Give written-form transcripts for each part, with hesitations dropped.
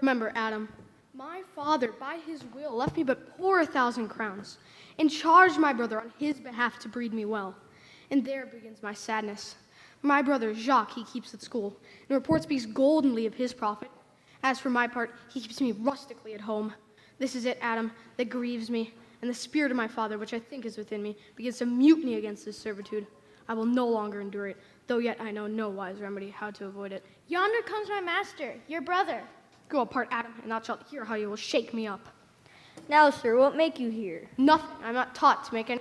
Remember, Adam, my father, by his will, left me but poor 1,000 crowns, and charged my brother on his behalf to breed me well. And there begins my sadness. My brother Jacques he keeps at school, and report speaks goldenly of his profit. As for my part, he keeps me rustically at home. This is it, Adam, that grieves me, and the spirit of my father, which I think is within me, begins to mutiny against this servitude. I will no longer endure it, though yet I know no wise remedy how to avoid it. Yonder comes my master, your brother. Go apart, Adam, and thou shalt hear how you will shake me up. Now, sir, what make you here? Nothing. I am not taught to make any.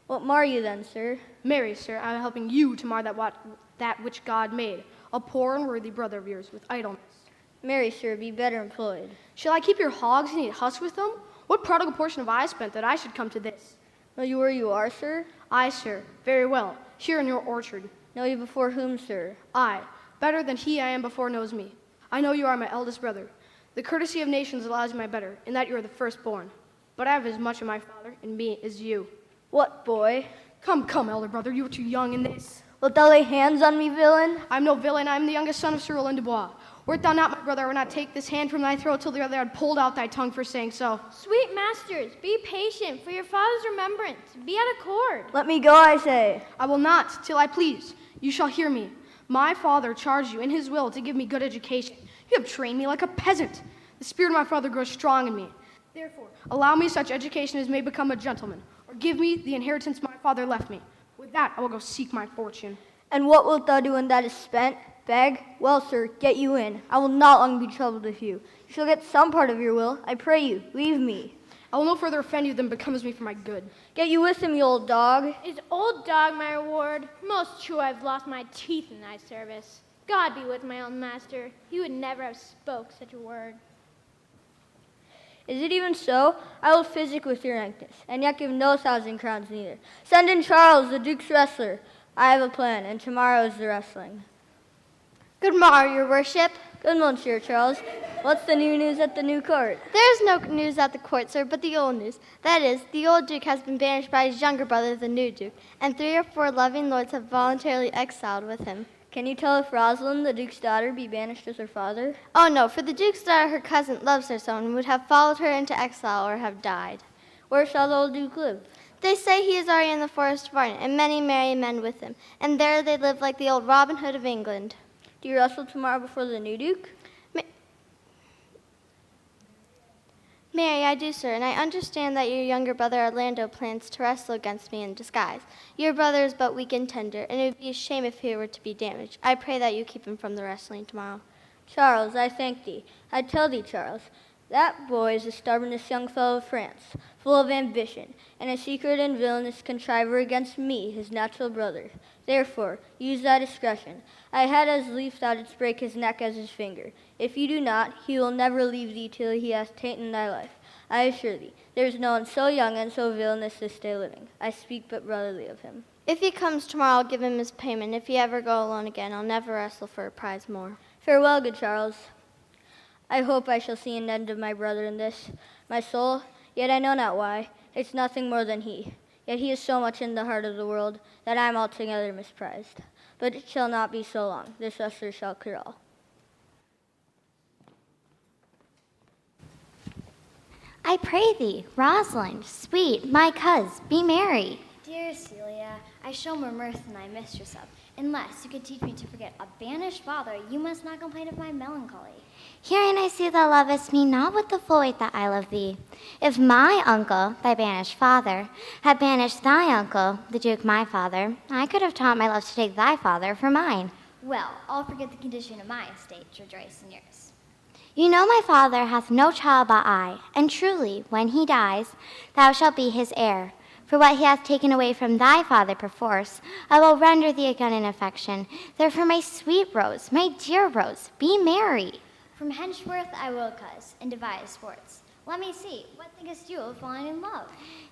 What mar you then, sir? Marry, sir, I am helping you to mar that which God made, a poor and worthy brother of yours, with idleness. Marry, sir, be better employed. Shall I keep your hogs and eat husk with them? What prodigal portion have I spent that I should come to this? Know you where you are, sir? Aye, sir, very well, here in your orchard. Know you before whom, sir? Aye, better than he I am before knows me. I know you are my eldest brother. The courtesy of nations allows you my better, in that you are the firstborn. But I have as much of my father in me as you. What, boy? Come, elder brother, you are too young in this. Wilt thou lay hands on me, villain? I am no villain, I am the youngest son of Sir Roland de Bois. Wert thou not my brother, I would not take this hand from thy throat till the other had pulled out thy tongue for saying so. Sweet masters, be patient, for your father's remembrance. Be at accord. Let me go, I say. I will not, till I please. You shall hear me. My father charged you in his will to give me good education. You have trained me like a peasant. The spirit of my father grows strong in me. Therefore, allow me such education as may become a gentleman, or give me the inheritance my father left me. With that, I will go seek my fortune. And what wilt thou do when that is spent? Beg? Well, sir, get you in. I will not long be troubled with you. You shall get some part of your will. I pray you, leave me. I will no further offend you than becomes me for my good. Get you with him, you old dog. Is old dog my reward? Most true I've lost my teeth in thy service. God be with my own master. He would never have spoke such a word. Is it even so? I will physic with your rankness, and yet give no 1,000 crowns neither. Send in Charles, the Duke's wrestler. I have a plan, and tomorrow is the wrestling. Good morrow, your worship. Good, Monsieur Charles. What's the new news at the new court? There is no news at the court, sir, but the old news. That is, the old duke has been banished by his younger brother, the new duke, and 3 or 4 loving lords have voluntarily exiled with him. Can you tell if Rosalind, the duke's daughter, be banished with her father? Oh, no, for the duke's daughter, her cousin, loves her son and would have followed her into exile or have died. Where shall the old duke live? They say he is already in the forest of Arden, and many merry men with him, and there they live like the old Robin Hood of England. Do you wrestle tomorrow before the new duke? Mary, I do, sir, and I understand that your younger brother Orlando plans to wrestle against me in disguise. Your brother is but weak and tender, and it would be a shame if he were to be damaged. I pray that you keep him from the wrestling tomorrow. Charles, I thank thee. I tell thee, Charles, that boy is the stubbornest young fellow of France, full of ambition, and a secret and villainous contriver against me, his natural brother. Therefore, use thy discretion. I had as lief thou didst break his neck as his finger. If you do not, he will never leave thee till he hath taken thy life. I assure thee, there is no one so young and so villainous this day living. I speak but brotherly of him. If he comes tomorrow, I'll give him his payment. If he ever go alone again, I'll never wrestle for a prize more. Farewell, good Charles. I hope I shall see an end of my brother in this, my soul, yet I know not why. It's nothing more than he. Yet he is so much in the heart of the world that I am altogether misprized. But it shall not be so long. This wrestler shall clear all. I pray thee, Rosalind, sweet, my coz, be merry. Dear Celia, I show more mirth than thy mistress of. Unless you could teach me to forget a banished father, you must not complain of my melancholy. Herein I see thou lovest me not with the full weight that I love thee. If my uncle, thy banished father, had banished thy uncle, the Duke my father, I could have taught my love to take thy father for mine. Well, I'll forget the condition of my estate to rejoice in yours. You know my father hath no child but I, and truly, when he dies, thou shalt be his heir. For what he hath taken away from thy father perforce, I will render thee again in affection. Therefore, my sweet Rose, my dear Rose, be merry. From henceforth I will, coz, and devise sports. Let me see, what thinkest you of falling in love?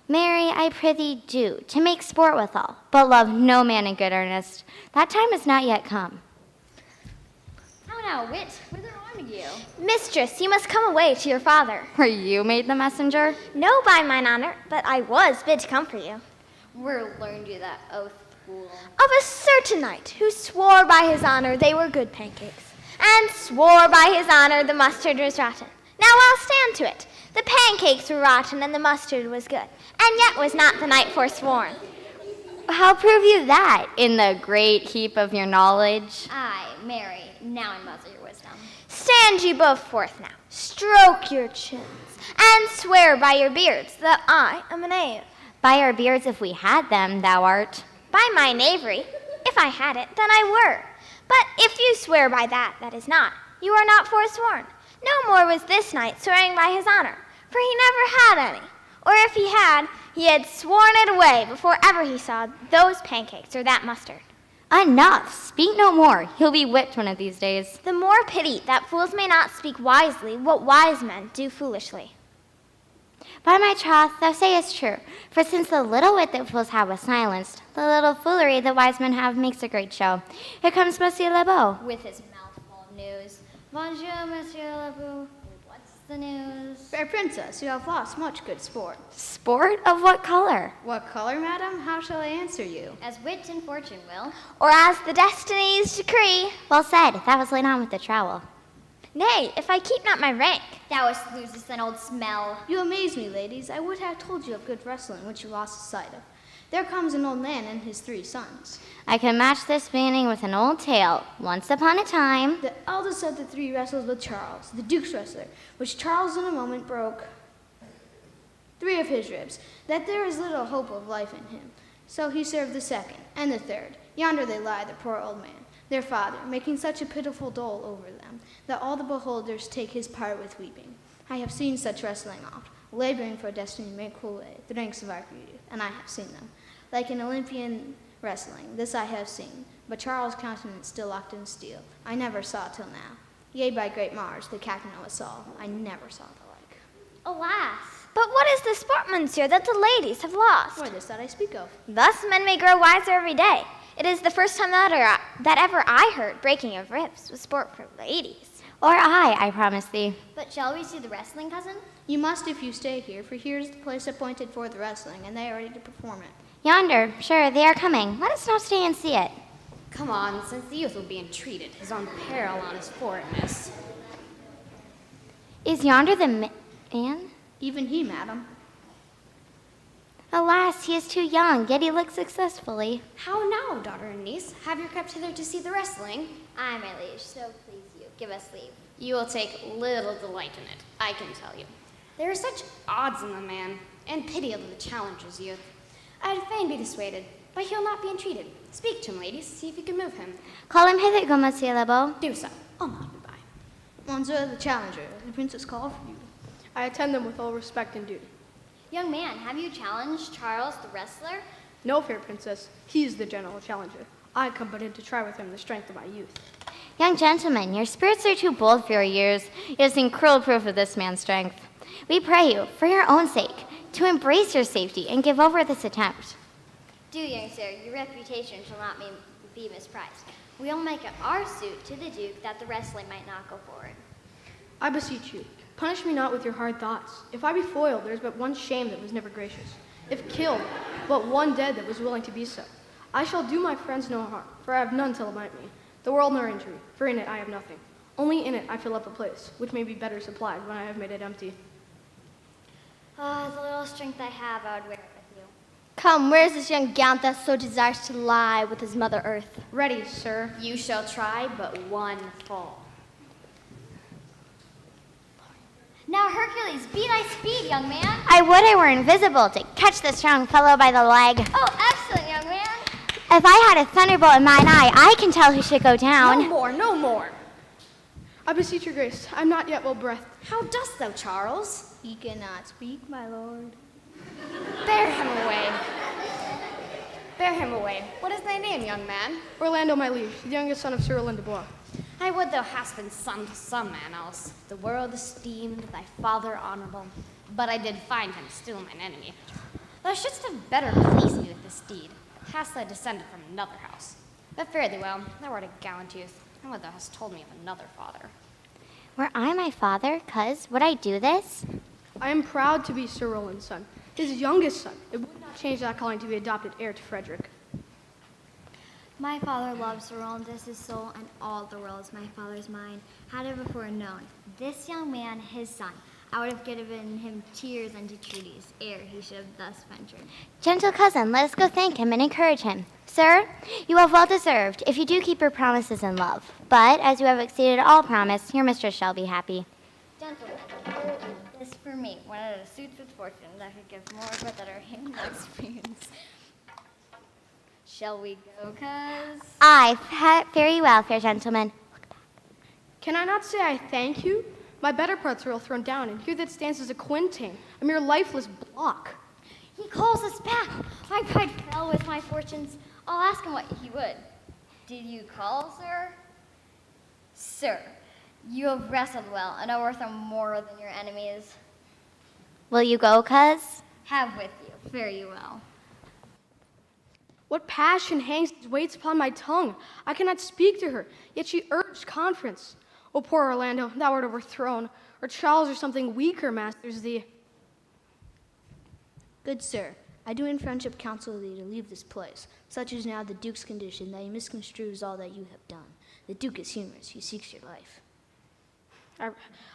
Marry, I prithee do, to make sport withal, but love no man in good earnest. That time is not yet come. How now, wit, whither arming you? Mistress, you must come away to your father. Were you made the messenger? No, by mine honor, but I was bid to come for you. Where learned you that oath, fool? Of a certain knight who swore by his honor they were good pancakes, and swore by his honor the mustard was rotten. Now I'll stand to it. The pancakes were rotten and the mustard was good, and yet was not the night forsworn. How prove you that in the great heap of your knowledge? Aye, Mary, now I muzzle your wisdom. Stand ye both forth now, stroke your chins, and swear by your beards that I am a knave. By our beards, if we had them, thou art. By my knavery, if I had it, then I were. But if you swear by that is not, you are not forsworn. No more was this knight swearing by his honor, for he never had any. Or if he had sworn it away before ever he saw those pancakes or that mustard. Enough! Speak no more. He'll be whipped one of these days. The more pity that fools may not speak wisely what wise men do foolishly. By my troth, thou sayest true. For since the little wit that fools have was silenced, the little foolery that wise men have makes a great show. Here comes Monsieur Lebeau. With his mouth full of news. Bonjour, Monsieur Lebeau. What's the news? Fair princess, you have lost much good sport. Sport of what color? What color, madam? How shall I answer you? As wit and fortune will. Or as the destinies decree. Well said. That was laid on with the trowel. Nay, if I keep not my rank. Thou hast losest an old smell. You amaze me, ladies. I would have told you of good wrestling, which you lost sight of. There comes an old man and his 3 sons. I can match this banning with an old tale. Once upon a time. The eldest of the 3 wrestled with Charles, the Duke's wrestler, which Charles in a moment broke 3 of his ribs, that there is little hope of life in him. So he served the 2nd and the 3rd. Yonder they lie, the poor old man, their father, making such a pitiful dole over them, that all the beholders take his part with weeping. I have seen such wrestling oft, laboring for destiny to make cool way the ranks of our youth, and I have seen them. Like an Olympian wrestling, this I have seen, but Charles' countenance still locked in steel, I never saw till now. Yea, by great Mars, the captain of us all, I never saw the like. Alas! But what is the sport, monsieur, that the ladies have lost? Why, this that I speak of. Thus men may grow wiser every day. It is the first time that ever I heard breaking of ribs was sport for ladies. Or I promise thee. But shall we see the wrestling, cousin? You must if you stay here, for here is the place appointed for the wrestling, and they are ready to perform it. Yonder, sure, they are coming. Let us now stay and see it. Come on, since the youth will be entreated, his own peril on his foreignness. Is yonder the man? Even he, madam. Alas, he is too young, yet he looks successfully. How now, daughter and niece? Have you crept hither to see the wrestling? Aye, my liege, so please you. Give us leave. You will take little delight in it, I can tell you. There are such odds in the man, and pity of the challenger's youth. I'd fain be dissuaded, but he'll not be entreated. Speak to him, ladies, see if you can move him. Call him hither, go, Monsieur Lebeau. Do so. I'll not be by. Monsieur the challenger, the princess call for you. I attend them with all respect and duty. Young man, have you challenged Charles the wrestler? No, fair princess, he is the general challenger. I come but in to try with him the strength of my youth. Young gentlemen, your spirits are too bold for your years. You have seen cruel proof of this man's strength. We pray you, for your own sake, to embrace your safety and give over this attempt. Do, young sir, your reputation shall not be misprized. We'll make it our suit to the Duke that the wrestling might not go forward. I beseech you, punish me not with your hard thoughts. If I be foiled, there is but one shame that was never gracious. If killed, but one dead that was willing to be so. I shall do my friends no harm, for I have none to lament me. The world nor injury, for in it I have nothing. Only in it I fill up a place, which may be better supplied when I have made it empty. The little strength I have, I would wear it with you. Come, where is this young gallant that so desires to lie with his mother earth? Ready, sir. You shall try but one fall. Now, Hercules, be thy speed, young man. I would I were invisible to catch the strong fellow by the leg. Oh, excellent, young man. If I had a thunderbolt in mine eye, I can tell who should go down. No more, no more. I beseech your grace, I am not yet well breathed. How dost thou, Charles? He cannot speak, my lord. Bear him away. Bear him away. What is thy name, young man? Orlando, my liege, the youngest son of Sir Orlando de Bois. I would thou hadst been son to some man else. The world esteemed, thy father honorable. But I did find him still mine enemy. Thou shouldst have better pleased me with this deed. Hast thou descended from another house? But fare thee well, thou art a gallant youth. And what thou hast told me of another father. Were I my father, cuz, would I do this? I am proud to be Sir Roland's son, his youngest son. It would not change that calling to be adopted heir to Frederick. My father loves the world, this his soul, and all the world is my father's mind. Had it before known, this young man, his son, I would have given him tears and entreaties, ere he should have thus ventured. Gentle cousin, let us go thank him and encourage him. Sir, you have well deserved, if you do keep your promises in love. But, as you have exceeded all promise, your mistress shall be happy. Gentlemen, this for me, one of the suits with fortune that could give more but that our hand experience. Shall we go, cuz? Aye, fare you well, fair gentleman. Can I not say I thank you? My better parts are all thrown down, and here that stands as a quintain, a mere lifeless block. He calls us back. My pride fell with my fortunes. I'll ask him what he would. Did you call, sir? Sir, you have wrestled well and are worth more than your enemies. Will you go, cuz? Have with you. Fare you well. What passion hangs its weights upon my tongue? I cannot speak to her, yet she urged conference. O poor Orlando, thou art overthrown, or Charles or something weaker masters thee. Good sir, I do in friendship counsel thee to leave this place. Such is now the Duke's condition that he misconstrues all that you have done. The Duke is humorous, he seeks your life.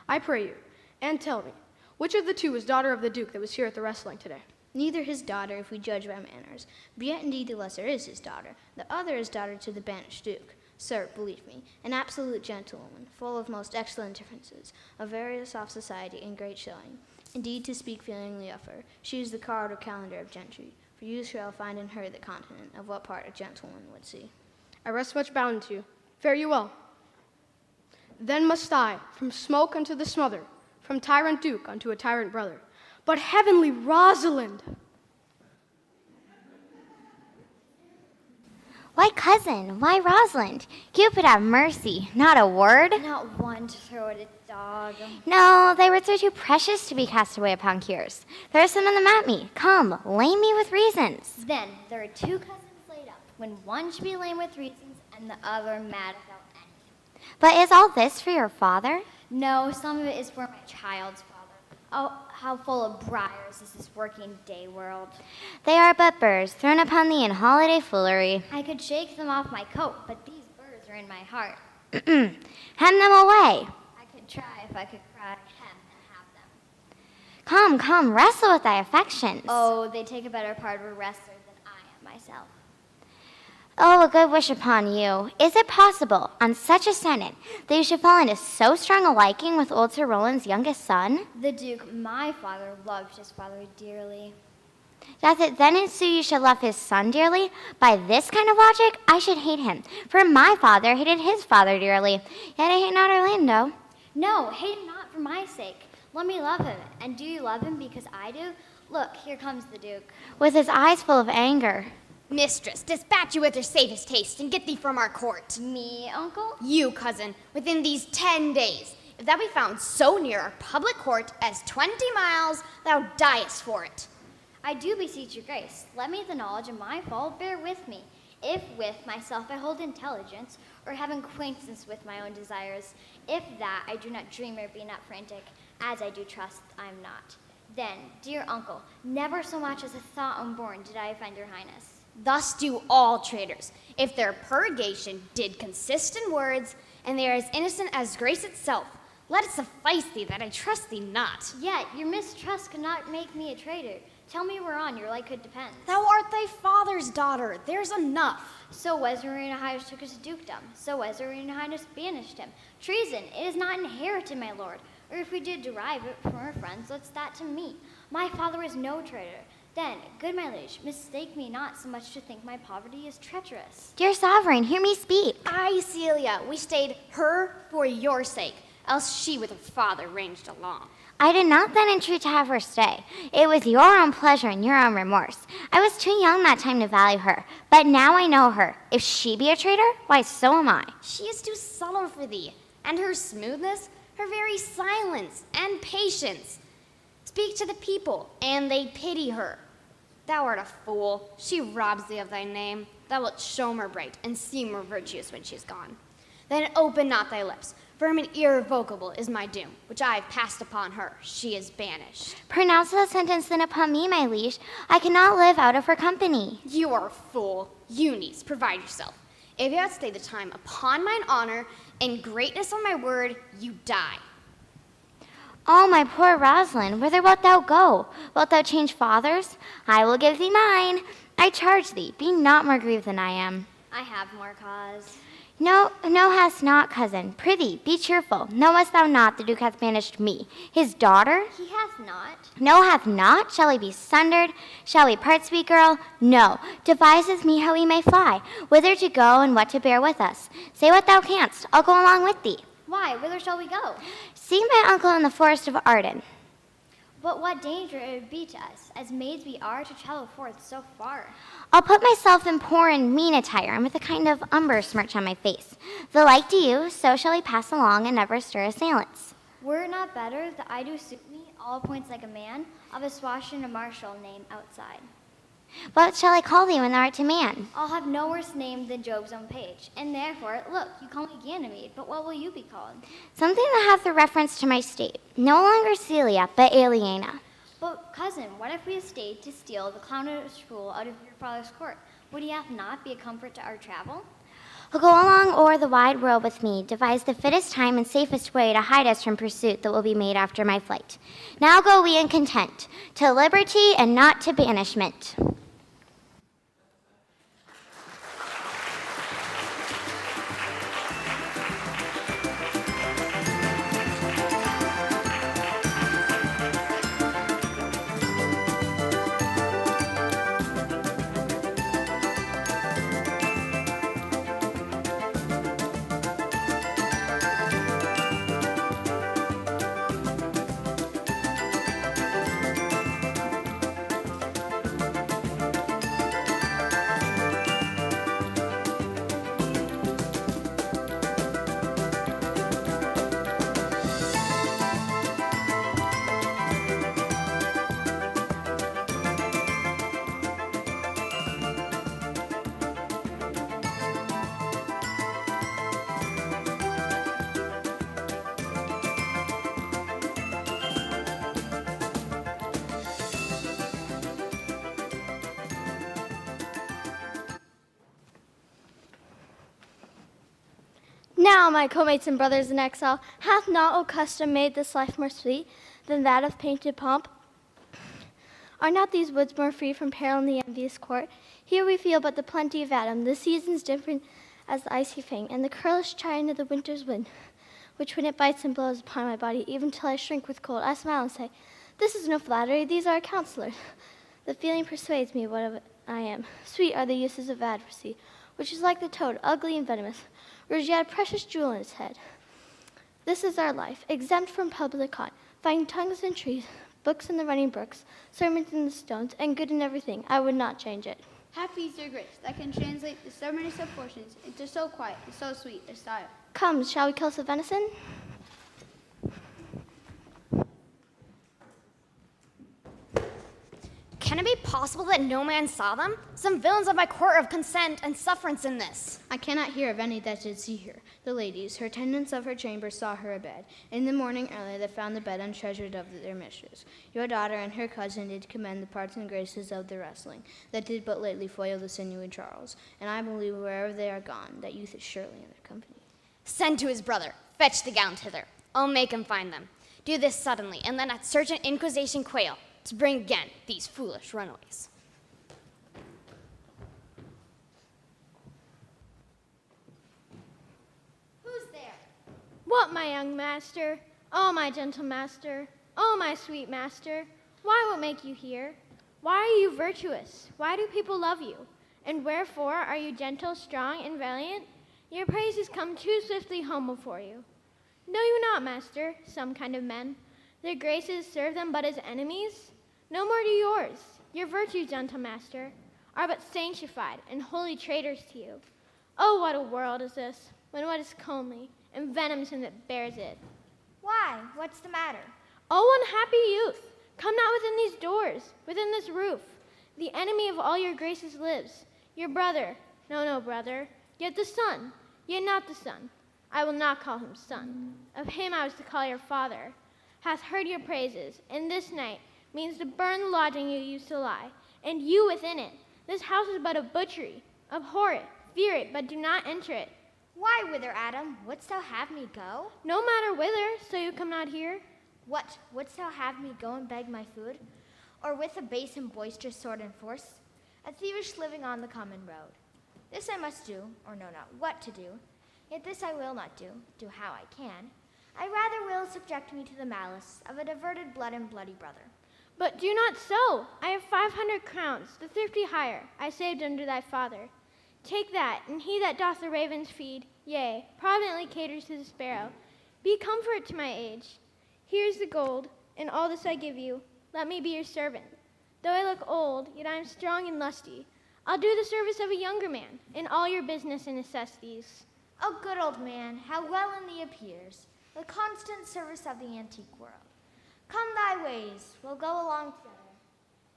I pray you, and tell me, which of the two is daughter of the Duke that was here at the wrestling today? Neither his daughter, if we judge by manners, but yet indeed the lesser is his daughter. The other is daughter to the banished Duke. Sir, believe me, an absolute gentlewoman, full of most excellent differences, of very soft society and great showing. Indeed, to speak feelingly of her, she is the card or calendar of gentry, for you shall find in her the continent of what part a gentleman would see. I rest much bound to you. Fare you well. Then must I, from smoke unto the smother, from tyrant Duke unto a tyrant brother. But heavenly Rosalind! Why, cousin, why, Rosalind? Cupid have mercy, not a word. Not one to throw at a dog. No, thy words are too precious to be cast away upon cures. There is some of them at me. Come, lame me with reasons. Then there are two cousins laid up, when one should be lame with reasons and the other mad without any. But is all this for your father? No, some of it is for my child's father. Oh, how full of briars is this working day world. They are but burrs thrown upon thee in holiday foolery. I could shake them off my coat, but these burrs are in my heart. Hem them away. I could try if I could cry hem and have them. Come, come, wrestle with thy affections. Oh, they take a better part of a wrestler than I am myself. Oh, a good wish upon you. Is it possible, on such a senate, that you should fall into so strong a liking with old Sir Roland's youngest son? The Duke, my father, loved his father dearly. Doth it then ensue you should love his son dearly? By this kind of logic, I should hate him, for my father hated his father dearly. Yet I hate not Orlando. No, hate him not for my sake. Let me love him. And do you love him because I do? Look, here comes the Duke. With his eyes full of anger. Mistress, dispatch you with your safest haste, and get thee from our court. Me, uncle? You, cousin, within these 10 days. If thou be found so near our public court as 20 miles, thou diest for it. I do beseech your grace, let me the knowledge of my fault bear with me. If with myself I hold intelligence, or have acquaintance with my own desires, if that I do not dream or be not frantic, as I do trust I am not. Then, dear uncle, never so much as a thought unborn did I offend your highness. Thus do all traitors, if their purgation did consist in words, and they are as innocent as grace itself. Let it suffice thee that I trust thee not. Yet your mistrust cannot make me a traitor. Tell me whereon your light could depend. Thou art thy father's daughter, there's enough. So was your Royal Highness took his dukedom. So was your Royal Highness banished him. Treason, it is not inherited, my lord. Or if we did derive it from our friends, what's that to me? My father is no traitor. Then, good my liege, mistake me not so much to think my poverty is treacherous. Dear sovereign, hear me speak. Aye, Celia, we stayed her for your sake, else she with her father ranged along. I did not then entreat to have her stay. It was your own pleasure and your own remorse. I was too young that time to value her, but now I know her. If she be a traitor, why, so am I. She is too subtle for thee, and her smoothness, her very silence and patience. Speak to the people, and they pity her. Thou art a fool. She robs thee of thy name. Thou wilt show more bright, and seem more virtuous when she is gone. Then open not thy lips, for irrevocable is my doom, which I have passed upon her. She is banished. Pronounce the sentence then upon me, my liege. I cannot live out of her company. You are a fool. You, niece, provide yourself. If you outstay the time, upon mine honor and greatness of my word, you die. Oh, my poor Rosalind, whither wilt thou go? Wilt thou change fathers? I will give thee mine. I charge thee, be not more grieved than I am. I have more cause. No, hast not, cousin. Prithee, be cheerful. Knowest thou not the Duke hath banished me, his daughter? He hath not. No, hath not? Shall we be sundered? Shall we part, sweet girl? No. Deviseth me how we may fly, whither to go and what to bear with us. Say what thou canst. I'll go along with thee. Why, whither shall we go? Seek my uncle in the forest of Arden. But what danger it would be to us, as maids we are, to travel forth so far. I'll put myself in poor and mean attire, and with a kind of umber smirch on my face. The like do you, so shall we pass along and never stir assailants. Were it not better that I do suit me, all points like a man, of a swash and a marshal name outside? What shall I call thee when thou art a man? I'll have no worse name than Job's own page. And therefore, look, you call me Ganymede, but what will you be called? Something that hath a reference to my state. No longer Celia, but Aliena. But, cousin, what if we had stayed to steal the clownish fool out of your father's court? Would he have not be a comfort to our travel? I'll go along o'er the wide world with me, devise the fittest time and safest way to hide us from pursuit that will be made after my flight. Now go we in content, to liberty and not to banishment. Now, my co-mates and brothers in exile, hath not, O custom, made this life more sweet than that of painted pomp? Are not these woods more free from peril in the envious court? Here we feel but the plenty of Adam, the seasons different as the icy fang, and the curlish chine of the winter's wind, which when it bites and blows upon my body, even till I shrink with cold, I smile and say, this is no flattery, these are counselors. The feeling persuades me what of I am. Sweet are the uses of adversity, which is like the toad, ugly and venomous, whereas yet a precious jewel in its head. This is our life, exempt from public haunt, finding tongues in trees, books in the running brooks, sermons in the stones, and good in everything. I would not change it. Happy is your grace that can translate the stubbornness of fortunes into so quiet and so sweet a style. Come, shall we kill some venison? Can it be possible that no man saw them? Some villains of my court have consent and sufferance in this. I cannot hear of any that did see her. The ladies, her attendants of her chamber, saw her abed. In the morning early they found the bed untreasured of their mistress. Your daughter and her cousin did commend the parts and graces of the wrestling, that did but lately foil the sinewy Charles. And I believe wherever they are gone, that youth is surely in their company. Send to his brother, fetch the gowns hither. I'll make him find them. Do this suddenly, and then at Sergeant Inquisition quail, to bring again these foolish runaways. Who's there? What, my young master? Oh, my gentle master. Oh, my sweet master. Why, what make you here? Why are you virtuous? Why do people love you? And wherefore are you gentle, strong, and valiant? Your praises come too swiftly home before you. Know you not, master, some kind of men, their graces serve them but as enemies? No more do yours. Your virtues, gentle master, are but sanctified and holy traitors to you. Oh, what a world is this, when what is comely and venomsome that bears it. Why? What's the matter? Oh, unhappy youth, come not within these doors, within this roof. The enemy of all your graces lives, your brother, no brother, yet the son, yet not the son. I will not call him son. Of him I was to call your father, hath heard your praises, and this night means to burn the lodging you used to lie, and you within it. This house is but a butchery, abhor it, fear it, but do not enter it. Why, whither, Adam? Wouldst thou have me go? No matter whither, so you come not here. What, wouldst thou have me go and beg my food? Or with a base and boisterous sword and force? A thievish living on the common road. This I must do, or know not what to do. Yet this I will not do how I can. I rather will subject me to the malice of a diverted blood and bloody brother. But do not so. I have 500 crowns, the thrifty hire, I saved under thy father. Take that, and he that doth the ravens feed, yea, providently caters to the sparrow. Be comfort to my age. Here's the gold, and all this I give you. Let me be your servant. Though I look old, yet I am strong and lusty. I'll do the service of a younger man, in all your business and necessities. O good old man, how well in thee appears the constant service of the antique world. Come thy ways, we'll go along together.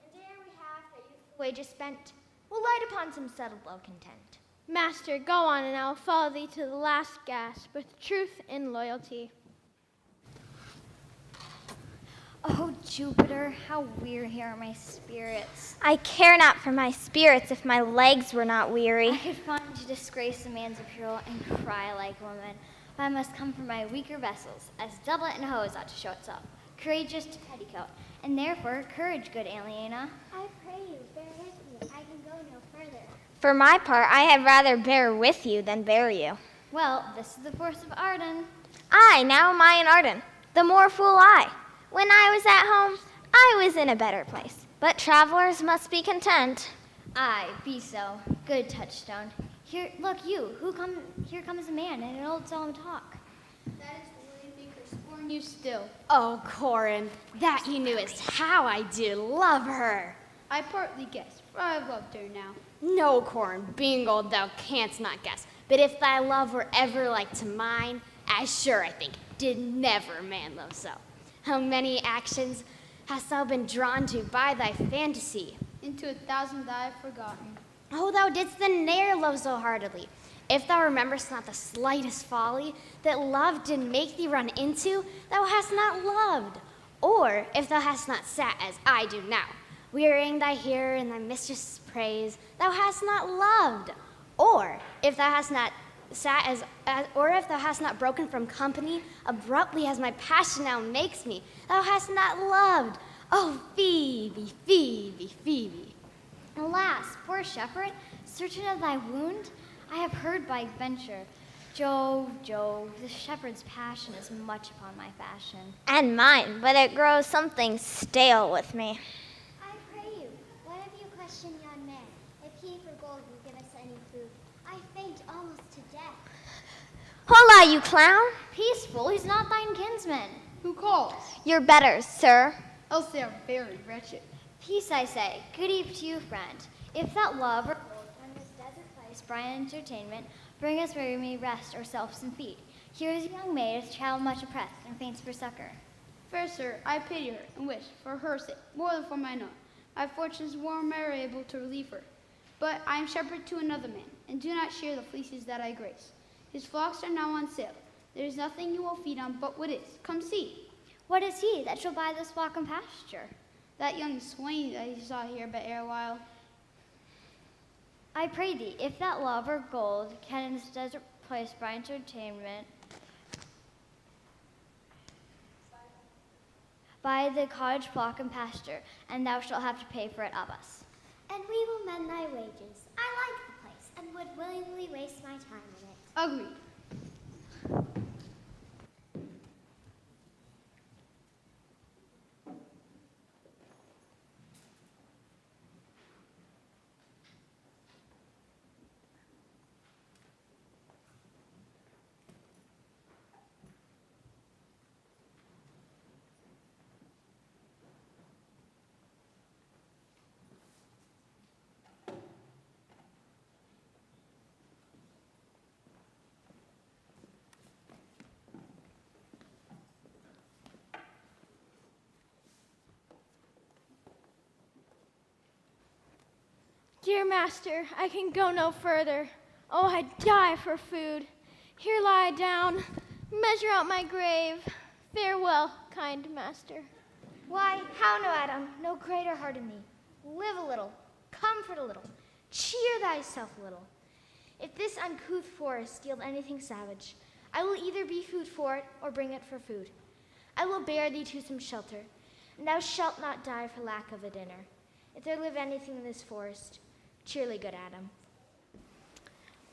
And ere we have the youthful wages spent, we'll light upon some settled low content. Master, go on, and I will follow thee to the last gasp with truth and loyalty. Oh, Jupiter, how weary are my spirits. I care not for my spirits if my legs were not weary. I could find to disgrace a man's apparel and cry like a woman, but I must come from my weaker vessels, as doublet and hose ought to show itself, courageous to petticoat, and therefore courage, good Aliena. I pray you, bear with me. I can go no further. For my part, I had rather bear with you than bear you. Well, this is the force of Arden. Aye, now am I in Arden, the more fool I. When I was at home, I was in a better place. But travelers must be content. Aye, be so. Good touchstone. Here, look you, here comes a man in an old solemn talk. That is William Baker, scorn you still. Oh, Corin, that you knew is how I do love her. I partly guess, for I have loved her now. No, Corin, being old thou canst not guess. But if thy love were ever like to mine, as sure I think, did never man love so. How many actions hast thou been drawn to by thy fantasy? Into 1,000 that I have forgotten. Oh, thou didst then ne'er love so heartily. If thou rememberest not the slightest folly that love did make thee run into, thou hast not loved. Or if thou hast not sat as I do now, wearying thy hearer in thy mistress' praise, thou hast not loved. Or if thou hast not or if thou hast not broken from company abruptly as my passion now makes me, thou hast not loved. Oh, Phoebe, Phoebe, Phoebe. Alas, poor shepherd, certain of thy wound, I have heard by adventure. Jove, Jove, the shepherd's passion is much upon my fashion. And mine, but it grows something stale with me. I pray you, one of you question yon man, if he for gold will give us any food. I faint almost to death. Hola, you clown! Peaceful, he's not thine kinsman. Who calls? Your betters, sir. Else they are very wretched. Peace, I say. Good eve to you, friend. If that love or gold from this desert place, Brian entertainment, bring us where we may rest ourselves and feed. Here is a young maid, a child much oppressed, and faints for succor. Fair sir, I pity her, and wish, for her sake, more than for mine own, my fortunes were more able to relieve her. But I am shepherd to another man, and do not share the fleeces that I grace. His flocks are now on sale. There is nothing you will feed on but what is. Come see. What is he that shall buy this flock and pasture? That young swain that you saw here but ere while. I pray thee, if that love or gold can in this desert place buy entertainment, buy the cottage flock and pasture, and thou shalt have to pay for it of us. And we will mend thy wages. I like the place, and would willingly waste my time in it. Agreed. Dear master, I can go no further. Oh, I die for food. Here lie I down, measure out my grave. Farewell, kind master. Why, how no, Adam, no greater heart in thee. Live a little, comfort a little, cheer thyself a little. If this uncouth forest yield anything savage, I will either be food for it or bring it for food. I will bear thee to some shelter, and thou shalt not die for lack of a dinner. If there live anything in this forest, cheerly, good Adam.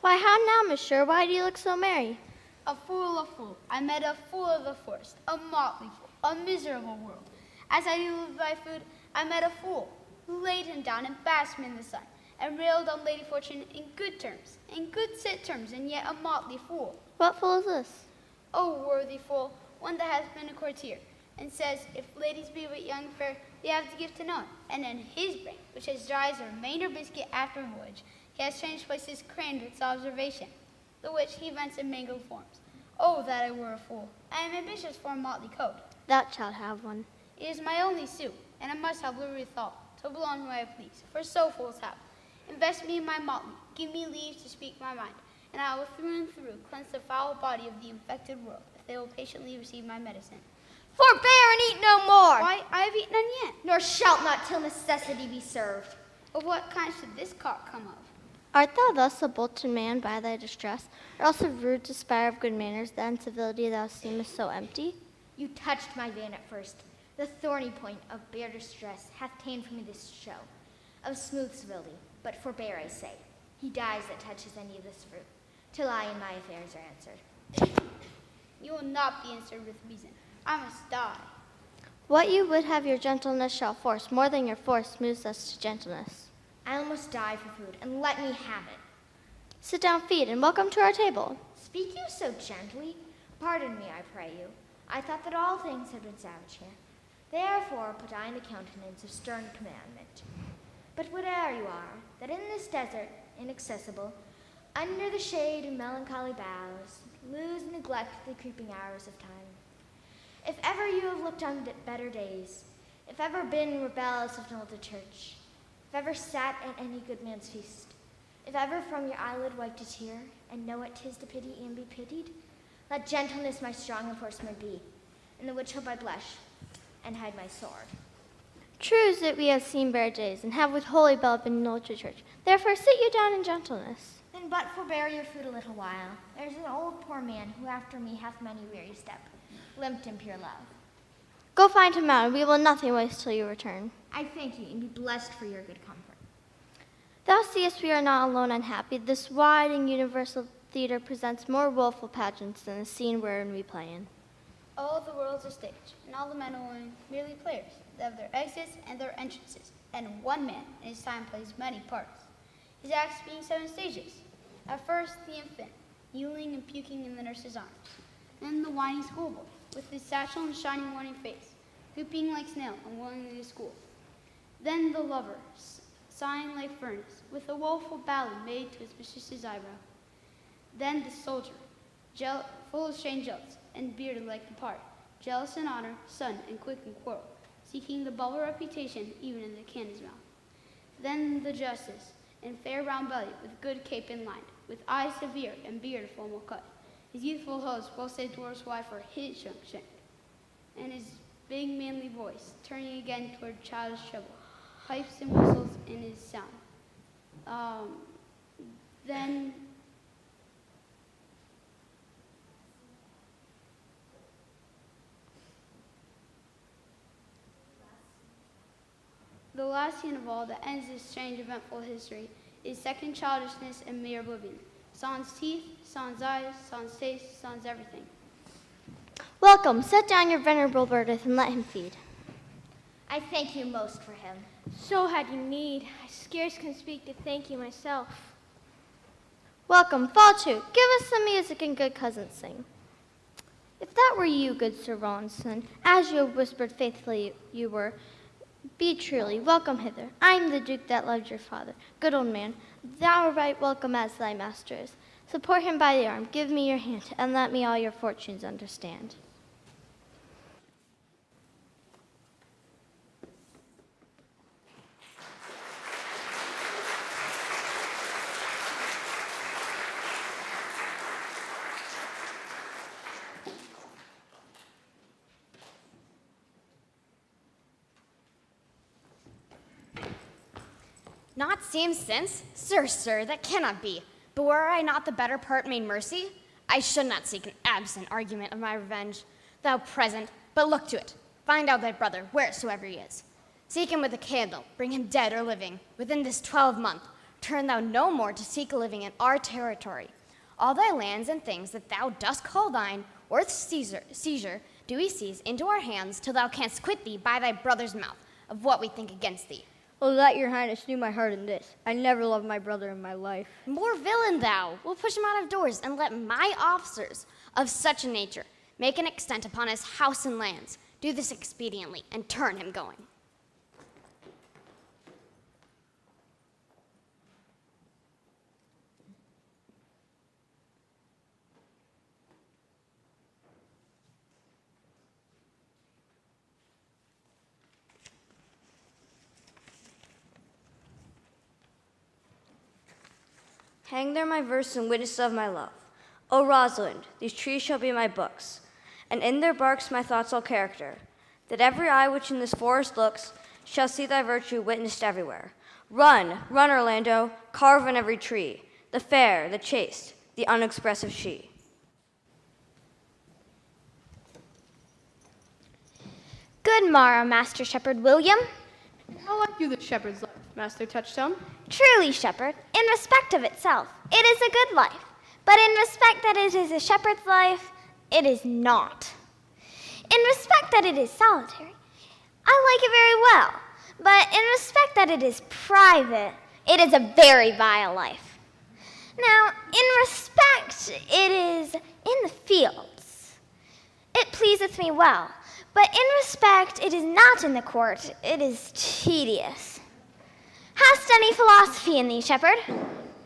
Why, how now, monsieur? Why do you look so merry? A fool. I met a fool of the forest, a motley fool, a miserable world. As I lived by food, I met a fool who laid him down and basked him in the sun, and railed on Lady Fortune in good terms, in good set terms, and yet a motley fool. What fool is this? O worthy fool, one that hath been a courtier, and says, if ladies be but young and fair, they have the gift to know it. And in his brain, which as dry as a remainder biscuit after a voyage, he has changed places crammed with observation, the which he vents in mangled forms. Oh, that I were a fool! I am ambitious for a motley coat. Thou shalt have one. It is my only suit, and I must have liberty of thought, to belong who I please, for so fools have. Invest me in my motley, give me leave to speak my mind, and I will through and through cleanse the foul body of the infected world, if they will patiently receive my medicine. Forbear and eat no more! Why, I have eaten none yet. Nor shalt not till necessity be served. Of what kind should this cock come of? Art thou thus a bolted man by thy distress, or else a rude despair of good manners, that in civility thou seemest so empty? You touched my vein at first. The thorny point of bare distress hath ta'en from me this show of smooth civility. But forbear, I say. He dies that touches any of this fruit, till I and my affairs are answered. You will not be answered with reason. I must die. What you would have your gentleness shall force, more than your force moves us to gentleness. I almost die for food, and let me have it. Sit down, feed, and welcome to our table. Speak you so gently? Pardon me, I pray you. I thought that all things had been savage here. Therefore put I in the countenance of stern commandment. But whate'er you are, that in this desert, inaccessible, under the shade of melancholy boughs, lose and neglect the creeping hours of time. If ever you have looked on better days, if ever been rebellious of an older church, if ever sat at any good man's feast, if ever from your eyelid wiped a tear, and know what 'tis to pity and be pitied, let gentleness my strong enforcement be, in the which hope I blush, and hide my sword. True is that we have seen bare days, and have with holy bell been knolled to church. Therefore sit you down in gentleness. Then but forbear your food a little while. There's an old poor man who after me hath many weary step, limped in pure love. Go find him out, and we will nothing waste till you return. I thank you, and be blessed for your good comfort. Thou seest we are not alone unhappy. This wide and universal theater presents more woeful pageants than the scene wherein we play in. All the world's a stage, and all the men are merely players. They have their exits and their entrances, and one man in his time plays many parts. His acts being 7 stages. At first, the infant, kneeling and puking in the nurse's arms. Then the whining schoolboy, with his satchel and shining warning face, whooping like snail unwillingly to school. Then the lover, sighing like furnace, with a woeful ballad made to his mistress's eyebrow. Then the soldier, full of strange jealousy, and bearded like the part, jealous in honor, son, and quick in quarrel, seeking the bubble reputation even in the cannon's mouth. Then the justice, in fair round belly, with good cape inlined, with eyes severe and beard formal cut, his youthful hose well saved dwarf's wife for his shank, and his big manly voice, turning again toward childish trouble, pipes and whistles in his sound. Then the last scene of all that ends this strange eventful history is second childishness and mere oblivion. Sans teeth, sans eyes, sans taste, sans everything. Welcome. Set down your venerable burdeth and let him feed. I thank you most for him. So had you need. I scarce can speak to thank you myself. Welcome. Fall to. Give us some music and good cousins sing. If that were you, good Sir Rawlinson, as you have whispered faithfully you were, be truly welcome hither. I am the Duke that loved your father. Good old man, thou art right welcome as thy master is. Support him by the arm, give me your hand, and let me all your fortunes understand. Not seen since? Sir, that cannot be. But were I not the better part made mercy, I should not seek an absent argument of my revenge. Thou present, but look to it. Find out thy brother, wheresoever he is. Seek him with a candle, bring him dead or living. Within this 12-month, turn thou no more to seek a living in our territory. All thy lands and things that thou dost call thine, worth seizure, do we seize into our hands, till thou canst quit thee by thy brother's mouth of what we think against thee. Oh, that your highness knew my heart in this. I never loved my brother in my life. More villain thou! We'll push him out of doors, and let my officers of such a nature make an extent upon his house and lands. Do this expediently, and turn him going. Hang there my verse and witness of my love. O Rosalind, these trees shall be my books, and in their barks my thoughts all character, that every eye which in this forest looks shall see thy virtue witnessed everywhere. Run, run, Orlando, carve on every tree, the fair, the chaste, the unexpressive she. Good morrow, Master Shepherd William. How like you the shepherd's life, Master Touchstone? Truly, shepherd, in respect of itself, it is a good life. But in respect that it is a shepherd's life, it is not. In respect that it is solitary, I like it very well. But in respect that it is private, it is a very vile life. Now, in respect it is in the fields, it pleaseth me well. But in respect it is not in the court, it is tedious. Hast any philosophy in thee, shepherd?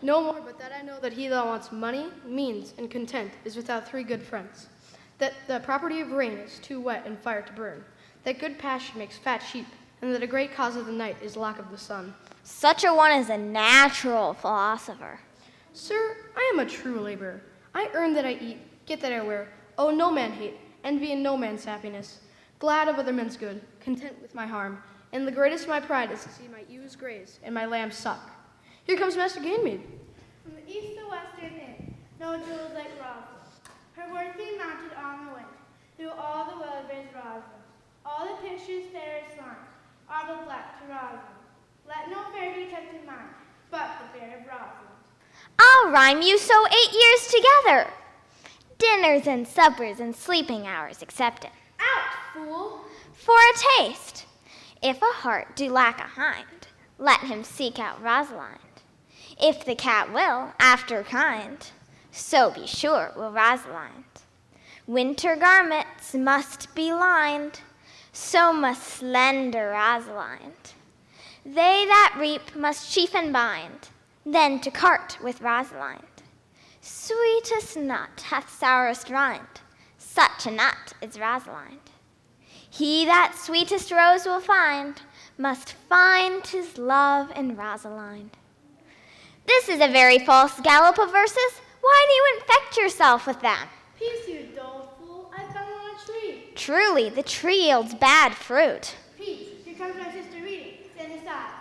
No more but that I know that he that wants money, means, and content is without 3 good friends. That the property of rain is too wet and fire to burn. That good pasture makes fat sheep, and that a great cause of the night is lack of the sun. Such a one is a natural philosopher. Sir, I am a true laborer. I earn that I eat, get that I wear, owe no man hate, envy in no man's happiness. Glad of other men's good, content with my harm, and the greatest of my pride is to see my ewes graze and my lambs suck. Here comes Master Ganymede. From the east to western inn, no jewels like Rosalind. Her worthy mounted on the wind, through all the Willowberry's Rosalind. All the pictures fairest line are but black to Rosalind. Let no fair be kept in mind, but the fair of Rosalind. I'll rhyme you so 8 years together. Dinners and suppers and sleeping hours excepted. Out, fool! For a taste. If a heart do lack a hind, let him seek out Rosalind. If the cat will, after kind, so be sure will Rosalind. Winter garments must be lined, so must slender Rosalind. They that reap must sheaf and bind, then to cart with Rosalind. Sweetest nut hath sourest rind, such a nut is Rosalind. He that sweetest rose will find, must find his love in Rosalind. This is a very false gallop of verses. Why do you infect yourself with them? Peace, you dull fool. I fell on a tree. Truly, the tree yields bad fruit. Peace, here comes my sister reading. Stand aside.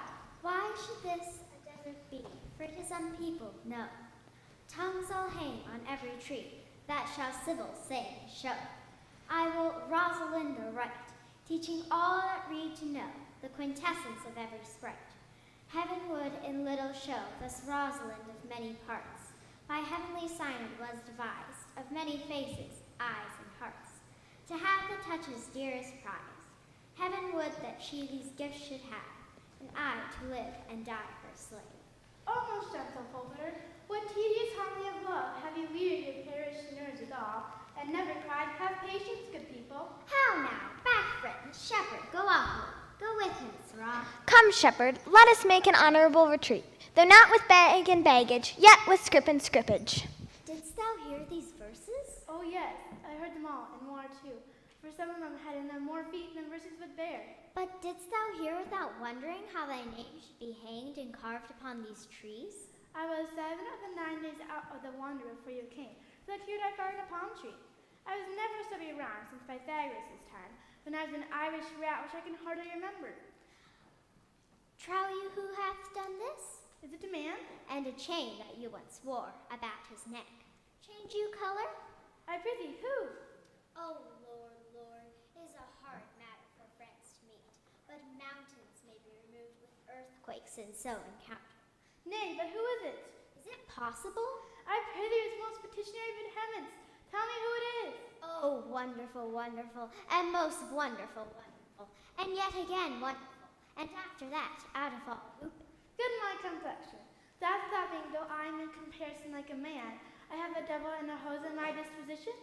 Why should this a desert be? For to some people, no. Tongues all hang on every tree, that shall civil saying show. I will Rosalinda write, teaching all that read to know the quintessence of every sprite. Heaven would in little show thus Rosalind of many parts, by heavenly sign it was devised, of many faces, eyes, and hearts, to have the touch's dearest prize. Heaven would that she these gifts should have, and I to live and die her slave. O most gentle Fulford, what tedious homily of love have you wearied your parish nerves withal, and never cried, have patience, good people? How now, back friend, shepherd, go off, go with him, sirrah. Come, shepherd, let us make an honorable retreat, though not with bag and baggage, yet with scrip and scrippage. Didst thou hear these verses? Oh yes, I heard them all, and more too, for some of them had in them more feet than verses would bear. But didst thou hear without wondering how thy name should be hanged and carved upon these trees? I was 7 of the 9 days out of the wander before you came, for that here I carved a palm tree. I was never so rhymed since Pythagoras' time, when I was an Irish rat which I can hardly remember. Trow you who hath done this? Is it a man? And a chain that you once wore about his neck. Change you color? I prithee, who? Oh, Lord, Lord, it is a hard matter for friends to meet, but mountains may be removed with earthquakes and so encounter. Nay, but who is it? Is it possible? I prithee, its most petitionary of heavens, tell me who it is. Oh, wonderful, wonderful, and most wonderful, wonderful, and yet again wonderful, and after that, out of all hoop. Good my complexion. That's that being, though I am in comparison like a man, I have a devil and a hose in my disposition.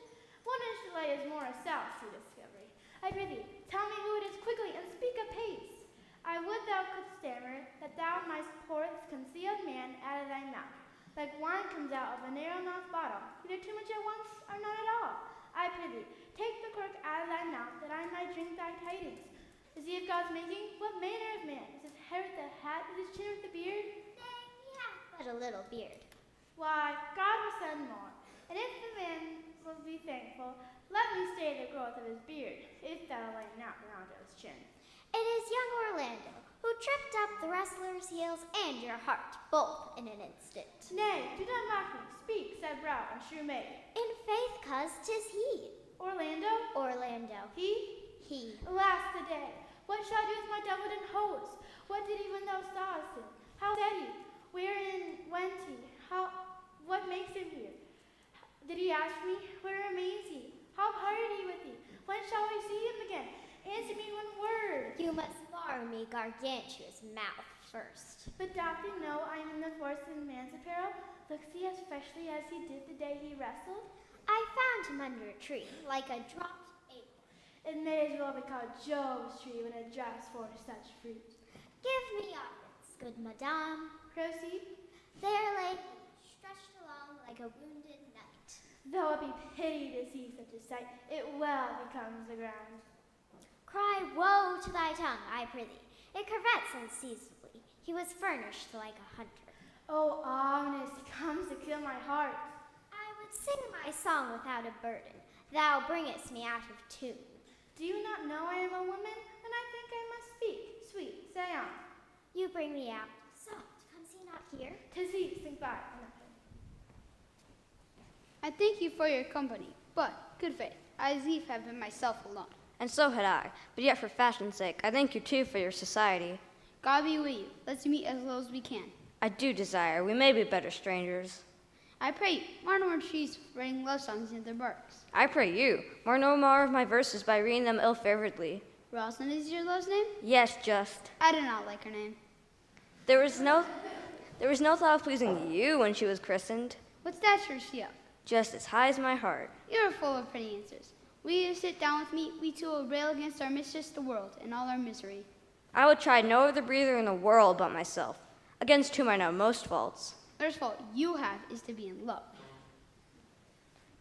1 inch delay is more a south to discovery. I prithee, tell me who it is quickly, and speak apace. I would thou couldst stammer, that thou mightst pour this concealed man out of thy mouth, like wine comes out of a narrow-mouthed bottle, either too much at once, or none at all. I prithee, take the cork out of thy mouth, that I might drink thy tidings. Is he of God's making? What manner of man? Is his hair with the hat? Is his chin with the beard? Nay, he hath but a little beard. Why, God will send more. And if the man will be thankful, let me stay the growth of his beard, if thou lay not round his chin. It is young Orlando, who tripped up the wrestler's heels and your heart, both in an instant. Nay, do not mock me. Speak, said brow and true maid. In faith, cuz, 'tis he. Orlando? Orlando. He? Alas, the day. What shall I do with my devil and hose? What did he when thou sawest him? How said he? Wherein went he? What makes him here? Did he ask me? Where remains he? How parted he with thee? When shall we see him again? Answer me 1 word. You must borrow me gargantuous mouth first. But doth he know I am in the forest in man's apparel? Looks he as freshly as he did the day he wrestled? I found him under a tree, like a dropped apple. It may as well be called Job's tree when it dries for such fruit. Give me audience, good madame. Proceed. There lay he, stretched along like a wounded knight. Though it be pity to see such a sight, it well becomes the ground. Cry woe to thy tongue, I prithee. It curvets unseasonably. He was furnished like a hunter. Oh, ominous, he comes to kill my heart. I would sing my song without a burden. Thou bringest me out of tune. Do you not know I am a woman? Then I think I must speak. Sweet, say on. You bring me out. Soft, comes he not here? 'Tis he, sink by. I thank you for your company, but, good faith, I as lief have been myself alone. And so had I, but yet for fashion's sake, I thank you too for your society. God be with you. Let's meet as low as we can. I do desire, we may be better strangers. I pray you, mark no more trees writing love songs in their barks. I pray you, mar no more of my verses by reading them ill-favoredly. Rosalind is your love's name? Yes, just. I do not like her name. There was no thought of pleasing you when she was christened. What stature is she of? Just as high as my heart. You are full of pretty answers. Will you sit down with me? We two will rail against our mistress, the world, and all our misery. I would try no other breather in the world but myself, against whom I know most faults. First fault you have is to be in love.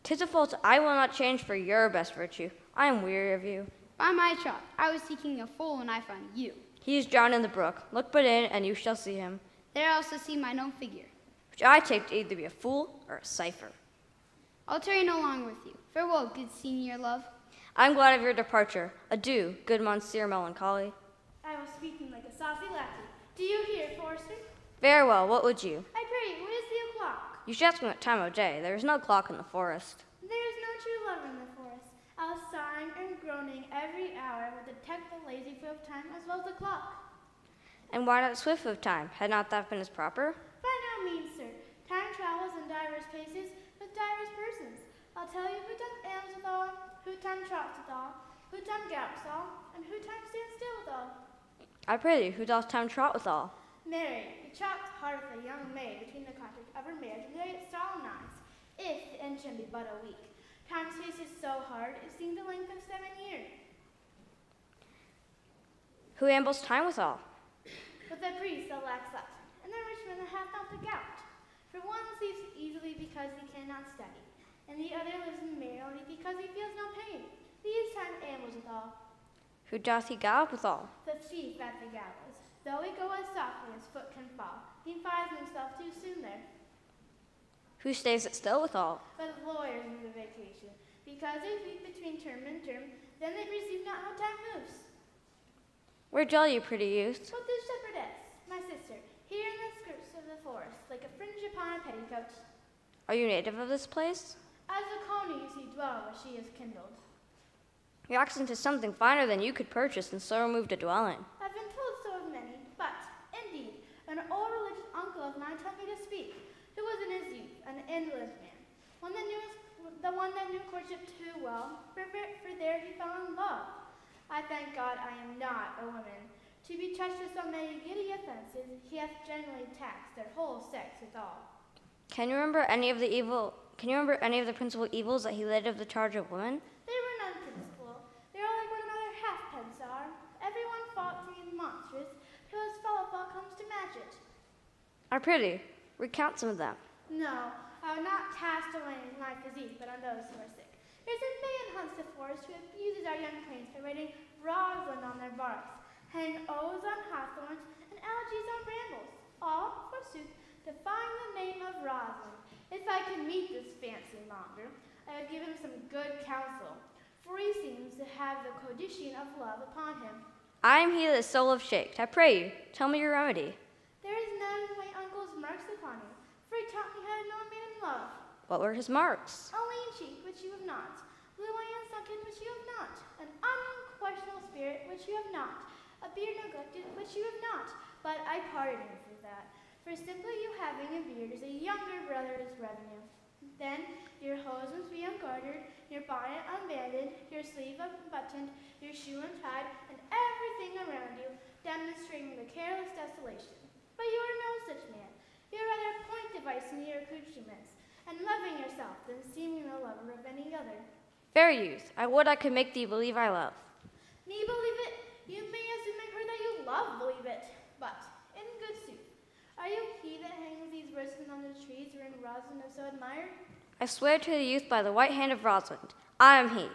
'Tis a fault I will not change for your best virtue. I am weary of you. By my troth, I was seeking a fool when I found you. He is drowned in the brook. Look but in, and you shall see him. There I also see mine own figure. Which I take to either be a fool or a cipher. I'll tarry no longer with you. Farewell, good senior love. I am glad of your departure. Adieu, good Monsieur Melancholy. I was speaking like a saucy lackey. Do you hear, Forster? Very well, what would you? I pray you, what is the o'clock? You should ask me what time of day. There is no clock in the forest. There is no true lover in the forest. I'll sighing and groaning every hour will detect the lazy foot of time as well as the clock. And why not swift of time? Had not that been as proper? By no means, sir. Time travels in divers paces with divers persons. I'll tell you who doth aims withal, who time trots withal, who time gallops all, and who time stands still withal. I pray thee, who doth time trot withal? Mary, who trots hard with a young maid between the contract of her marriage and their solemnized, if the engine be but a week. Time's pace is so hard, it seemed the length of 7 years. Who ambles time withal? With the priest that lacks Latin, and the rich man that hath not the gout. For one sleeps easily because he cannot study, and the other lives merrily because he feels no pain. These time ambles withal. Who doth he gallop withal? The thief at the gallows. Though he go as softly as foot can fall, he finds himself too soon there. Who stays it still withal? But lawyers in the vacation, because they weep between term and term, then they perceive not how time moves. Where dwell you, pretty youth? But this shepherdess, my sister, here in the skirts of the like a fringe upon a petticoat. Are you native of this place? As the conies he dwell where she is kindled. Your accent is something finer than you could purchase and so remove to dwell in. I've been told so of many, but, indeed, an old religious uncle of mine taught me to speak, who was in his youth an invalid man, the one that knew courtship too well, for there he fell in love. I thank God I am not a woman. To be touched with so many giddy offenses, he hath generally taxed their whole sex withal. Can you remember any of the principal evils that he laid of the charge of women? They were none principal. They are like what another halfpence are. Every one fought to be monstrous, till his fellow fall comes to match it. I prithee, recount some of them. No, I would not cast away my physique, but on those who are sick. There's a man hunts the forest who abuses our young queens by writing Rosalind on their barks, hang O's on hawthorns, and elegies on brambles, all, forsooth, defying the name of Rosalind. If I could meet this fancy monger, I would give him some good counsel, for he seems to have the codition of love upon him. I am he that is so love shaked. I pray you, tell me your remedy. There is none of my uncle's marks upon him, for he taught me how to know a man in love. What were his marks? A lean cheek, which you have not, blue eye unsunken, which you have not, an unquestionable spirit, which you have not, a beard neglected, which you have not, but I pardon you for that, for simply you having a beard is a younger brother's revenue. Then your hose must be ungartered, your bonnet unbanded, your sleeve unbuttoned, your shoe untied, and everything around you demonstrating the careless desolation. But you are no such man. You are rather point device in your accoutrements, and loving yourself than seeming the lover of any other. Fair youth, I would I could make thee believe I love. Me believe it? You may as soon make her that you love believe it. But, in good sooth, are you he that hangs these verses on the trees wherein Rosalind is so admired? I swear to the youth by the white hand of Rosalind, I am he,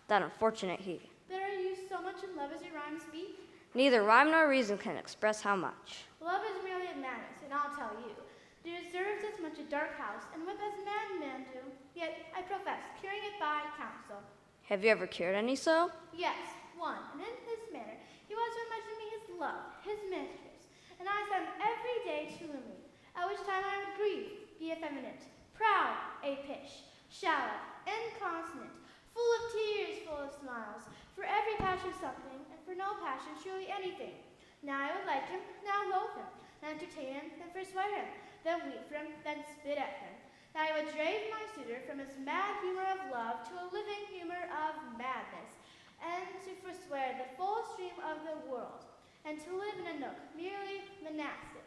that unfortunate he. But are you so much in love as your rhymes speak? Neither rhyme nor reason can express how much. Love is merely a madness, and I'll tell you. Deserves as much a dark house, and whip as madmen do. Yet I profess, curing it by counsel. Have you ever cured any so? Yes, one, and in this manner he was to imagine me his love, his messages, and I sent every day to me, at which time I would grieve, be effeminate, proud, apish, shallow, inconstant, full of tears, full of smiles, for every passion something, and for no passion surely anything. Now I would like him, now loathe him, then entertain him, then forswear him, then weep for him, then spit at him. Now I would drave my suitor from his mad humor of love to a living humor of madness, and to forswear the full stream of the world, and to live in a nook merely monastic.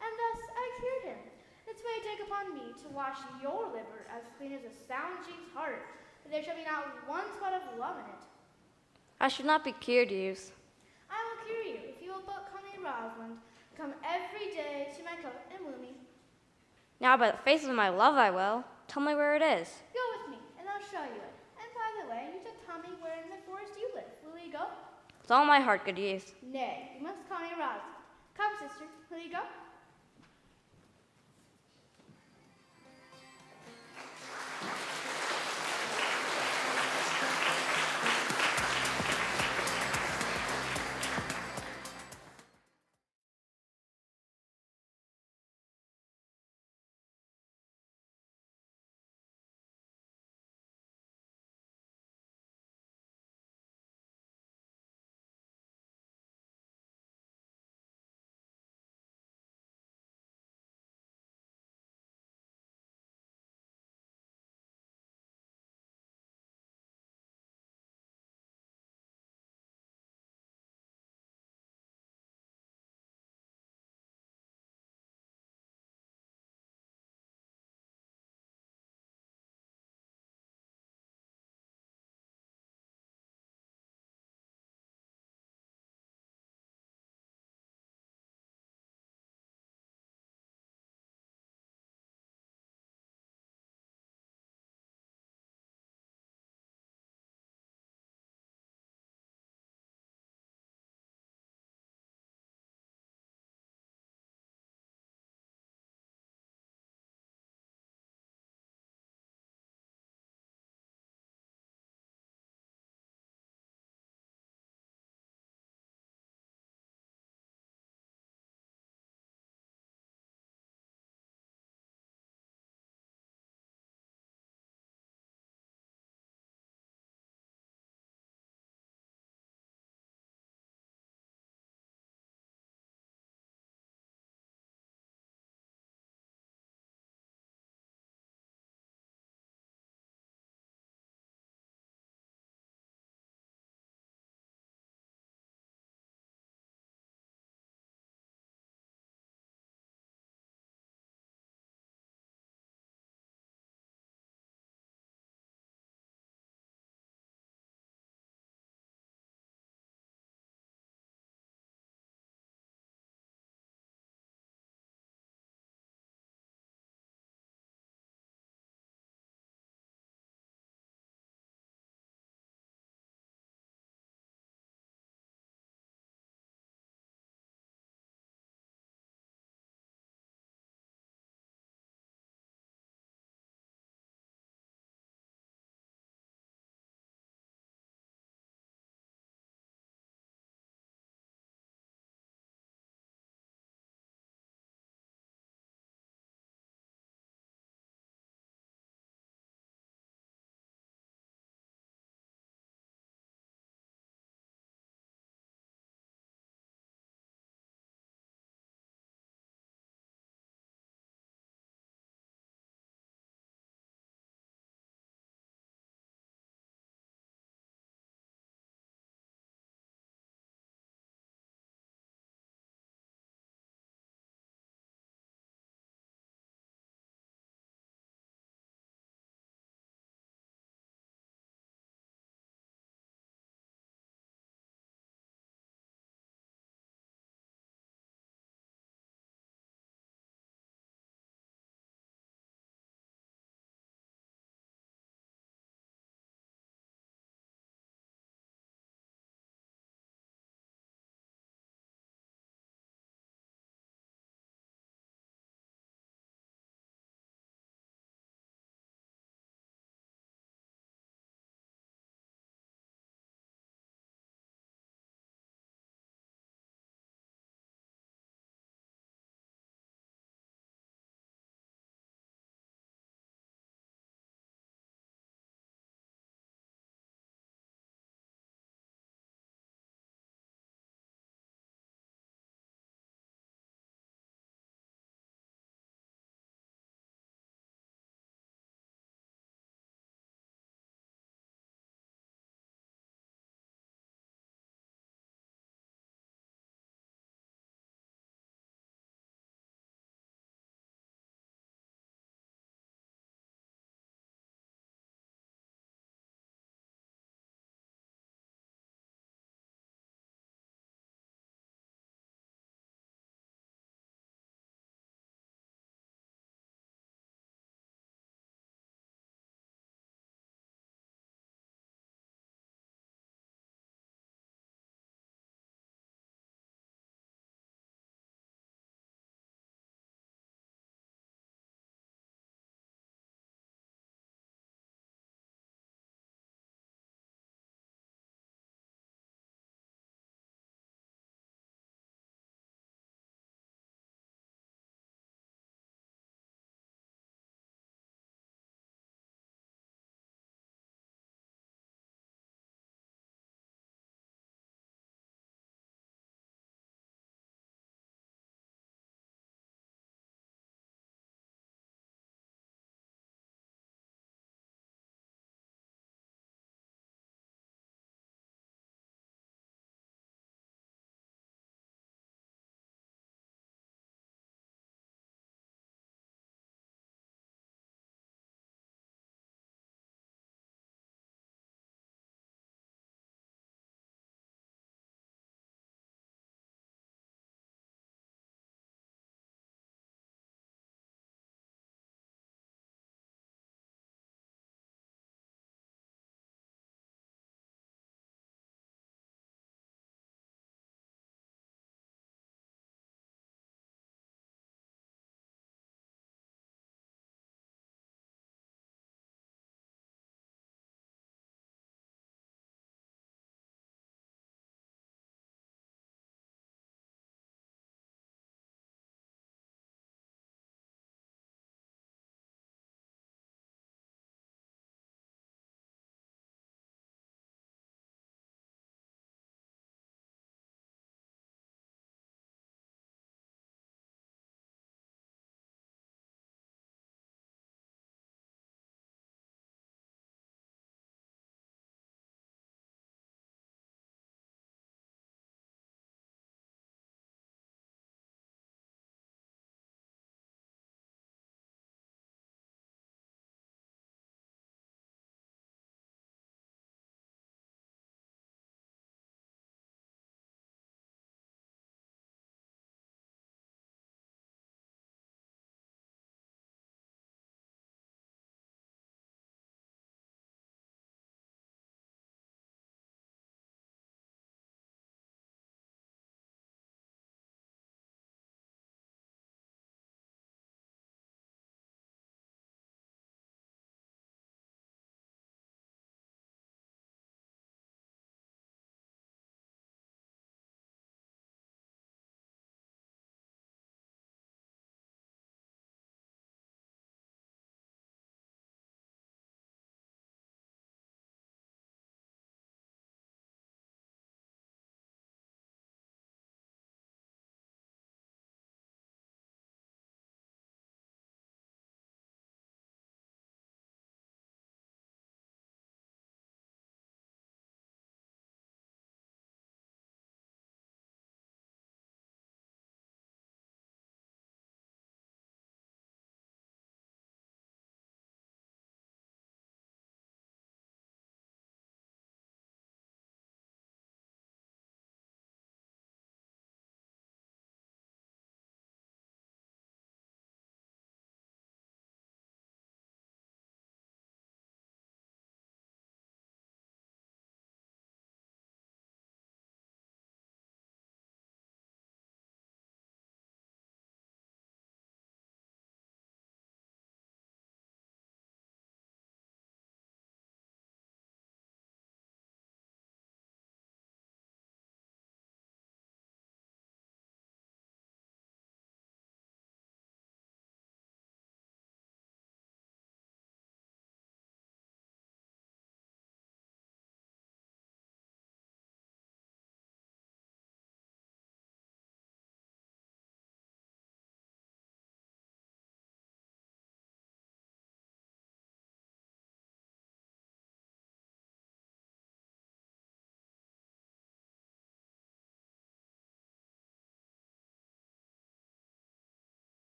And thus I cured him. This way take upon me to wash your liver as clean as a sound sheep's heart, that there shall be not one spot of love in it. I should not be cured, youth. I will cure you if you will but call me Rosalind. Come every day to my coat and woo me. Now by the face of my love I will. Tell me where it is. Go with me, and I'll show you it. And by the way, you should tell me where in the forest you live. Will you go? With all my heart, good youth. Nay, you must call me Rosalind. Come, sister, will you go?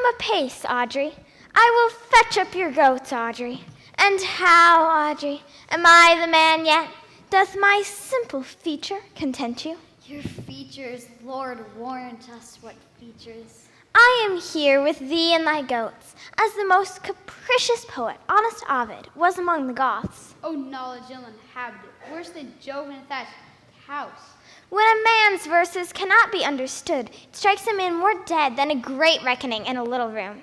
come apace, Audrey. I will fetch up your goats, Audrey. And how, Audrey? Am I the man yet? Doth my simple feature content you? Your features, Lord, warrant us what features. I am here with thee and thy goats, as the most capricious poet, honest Ovid, was among the Goths. Oh, knowledge ill-inhabited, worse than Jove in a thatched house. When a man's verses cannot be understood, it strikes a man more dead than a great reckoning in a little room.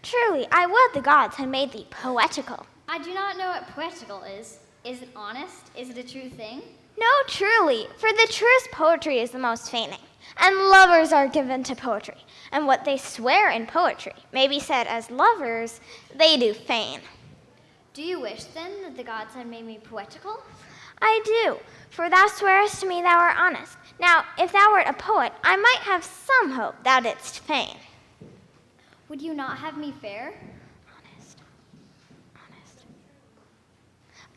Truly, I would the gods had made thee poetical. I do not know what poetical is. Is it honest? Is it a true thing? No, truly, for the truest poetry is the most feigning, and lovers are given to poetry, and what they swear in poetry may be said as lovers, they do feign. Do you wish, then, that the gods had made me poetical? I do, for thou swearest to me thou art honest. Now, if thou wert a poet, I might have some hope thou didst feign. Would you not have me fair? Honest.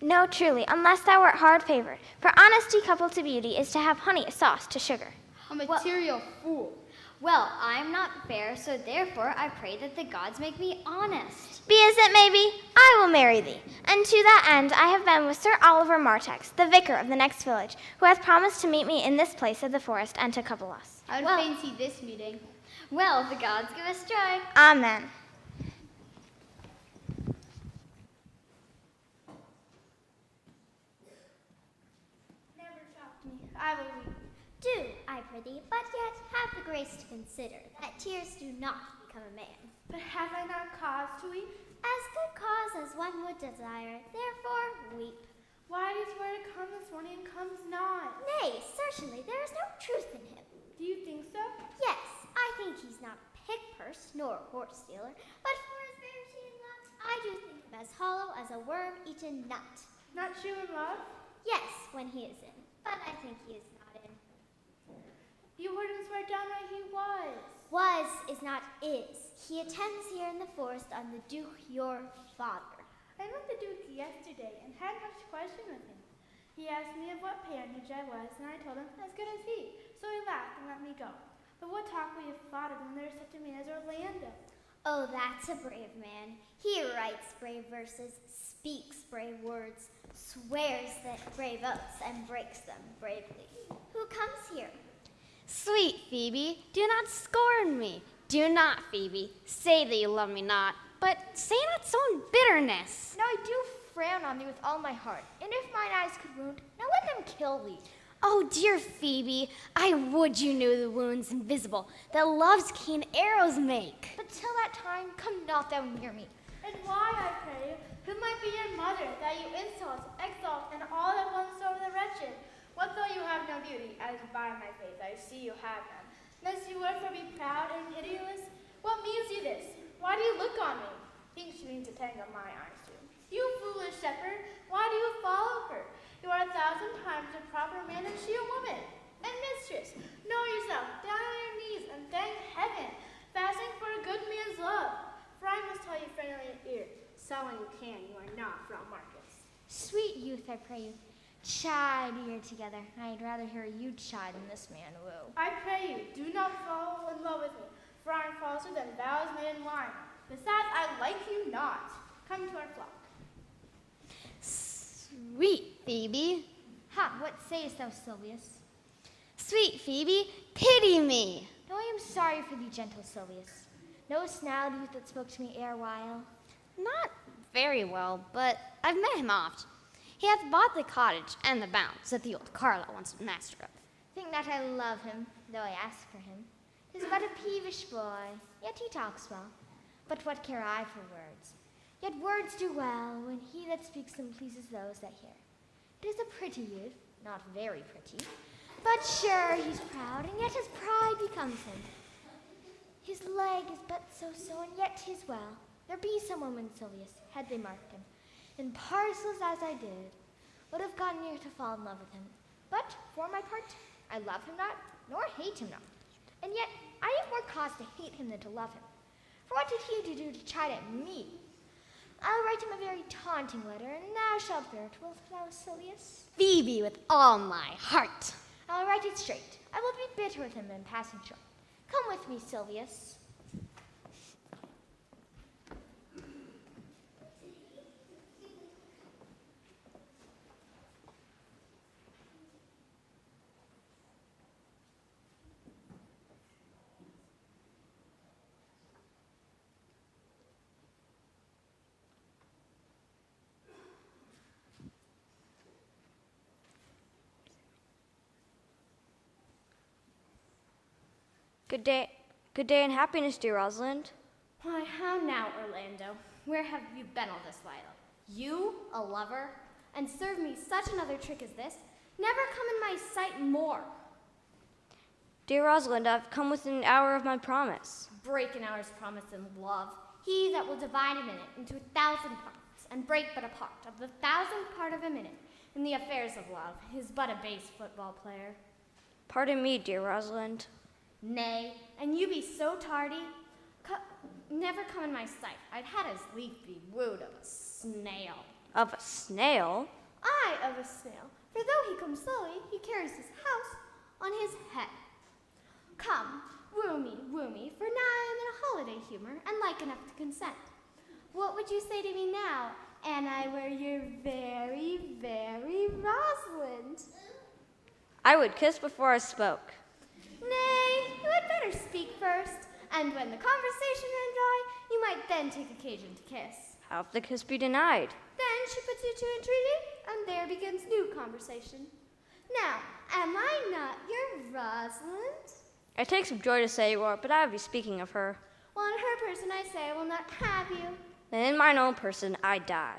No, truly, unless thou wert hard favored. For honesty coupled to beauty is to have honey as sauce to sugar. A material fool. Well, I am not fair, so therefore I pray that the gods make me honest. Be as it may be, I will marry thee. And to that end I have been with Sir Oliver Martex, the vicar of the next village, who hath promised to meet me in this place of the forest and to couple us. I would fancy this meeting. Well, the gods give us joy. Amen. Never shocked me. I will weep. Do, I prithee, but yet have the grace to consider that tears do not become a man. But have I not cause to weep? As good cause as one would desire, therefore weep. Why does word come this morning and comes not? Nay, certainly there is no truth in him. Do you think so? Yes, I think he's not a pick-purse nor a horse-stealer, but for his verity in love, I do think him as hollow as a worm-eaten nut. Not true in love? Yes, when he is in, but I think he is not in. You heard him swear downright he was. Was is not is. He attends here in the forest on the Duke your father. I met the Duke yesterday and had much question with him. He asked me of what parentage I was, and I told him as good as he. So he laughed and let me go. But what talk we have thought of when there is such a man as Orlando? Oh, that's a brave man. He writes brave verses, speaks brave words, swears that brave oaths, and breaks them bravely. Who comes here? Sweet Phoebe, do not scorn me. Do not, Phoebe, say that you love me not, but say not so in bitterness. Now I do frown on thee with all my heart, and if mine eyes could wound, now let them kill thee. Oh, dear Phoebe, I would you knew the wounds invisible that love's keen arrows make. But till that time, come not thou near me. And why, I pray you, who might be your mother, that you insult, exalt, and all at once over the wretched? What though you have no beauty, as by my faith I see you have none? Must you wherefore be proud and pitiless? What means you this? Why do you look on me? Thinks you mean to tangle my eyes too. You foolish shepherd, why do you follow her? You are 1,000 times a proper man and she a woman. And mistress, know yourself, down on your knees, and thank heaven, fasting for a good man's love. For I must tell you friendly in ear, sell when you can, you are not from Marcus. Sweet youth, I pray you, chide here together. I'd rather hear you chide than this man woo. I pray you, do not fall in love with me, for I am falser than vows made in wine. Besides, I like you not. Come to our flock. Sweet Phoebe, Ha, what sayest thou, Silvius? sweet Phoebe, pity me. No, I am sorry for thee, gentle Silvius. Knowest now the youth that spoke to me erewhile? Not very well, but I've met him oft. He hath bought the cottage and the bounds that the old Carlo once was master of. Think not I love him, though I ask for him. 'Tis but a peevish boy, yet he talks well. But what care I for words? Yet words do well when he that speaks them pleases those that hear. It is a pretty youth, not very pretty, but sure he's proud, and yet his pride becomes him. His leg is but so, and yet 'tis well. There be some women, Silvius, had they marked him, in parcels as I did, would have gone near to fall in love with him. But for my part, I love him not, nor hate him not. And yet I have more cause to hate him than to love him. For what did he do to chide at me? I'll write him a very taunting letter, and thou shalt bear it, wilt thou, Silvius? Phoebe, with all my heart. I'll write it straight. I will be bitter with him in passing short. Come with me, Silvius. Good day and happiness, dear Rosalind. Why, how now, Orlando? Where have you been all this while? You, a lover, and serve me such another trick as this? Never come in my sight more. Dear Rosalind, I've come within an hour of my promise. Break an hour's promise in love. He that will divide a minute into 1,000 parts, and break but a part of the 1,000th part of a minute in the affairs of love, is but a base football player. Pardon me, dear Rosalind. Nay, and you be so tardy? Never come in my sight. I'd had as lief be wooed of a snail. Of a snail? Aye, of a snail. For though he comes slowly, he carries his house on his head. Come, woo me, for now I am in a holiday humor, and like enough to consent. What would you say to me now, an I were your very, very Rosalind? I would kiss before I spoke. Nay, you had better speak first, and when the conversation ran dry, you might then take occasion to kiss. How if the kiss be denied? Then she puts you to entreaty, and there begins new conversation. Now, am I not your Rosalind? I take some joy to say you are, but I would be speaking of her. Well, in her person I say I will not have you. Then in mine own person I die.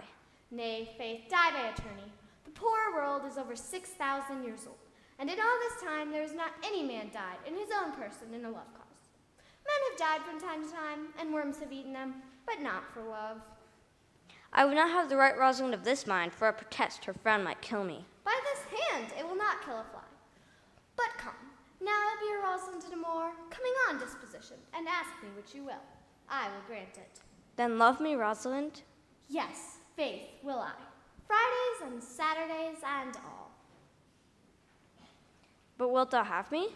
Nay, faith, die by attorney. The poor world is over 6,000 years old, and in all this time there is not any man died in his own person in a love cause. Men have died from time to time, and worms have eaten them, but not for love. I would not have the right Rosalind of this mind, for I protest her frown might kill me. By this hand it will not kill a fly. But come, now I be your Rosalind in a more coming on disposition, and ask me which you will. I will grant it. Then love me, Rosalind? Yes, faith will I. Fridays and Saturdays and all. But wilt thou have me?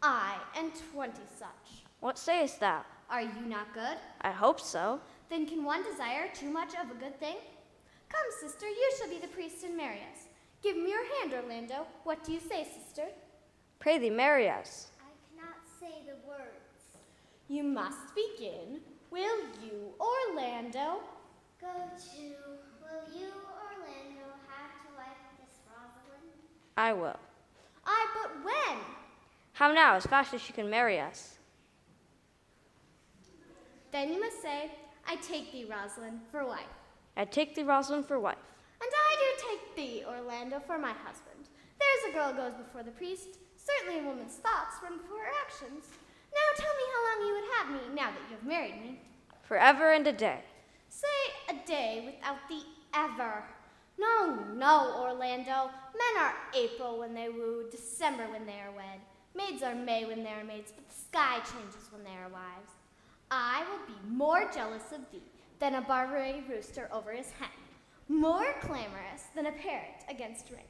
I and 20 such. What sayest thou? Are you not good? I hope so. Then can one desire too much of a good thing? Come, sister, you shall be the priest and marry us. Give me your hand, Orlando. What do you say, sister? Pray thee, marry us. I cannot say the words. You must begin. Will you, Orlando? Go to. Will you, Orlando, have to wife this Rosalind? I will. Aye, but when? How now, as fast as she can marry us? Then you must say, I take thee, Rosalind, for wife. I take thee, Rosalind, for wife. And I do take thee, Orlando, for my husband. There's a girl goes before the priest. Certainly a woman's thoughts run before her actions. Now tell me how long you would have me, now that you have married me. Forever and a day. Say a day without the ever. No, no, Orlando. Men are April when they woo, December when they are wed. Maids are May when they are maids, but the sky changes when they are wives. I will be more jealous of thee than a Barbary rooster over his hen, more clamorous than a parrot against rain,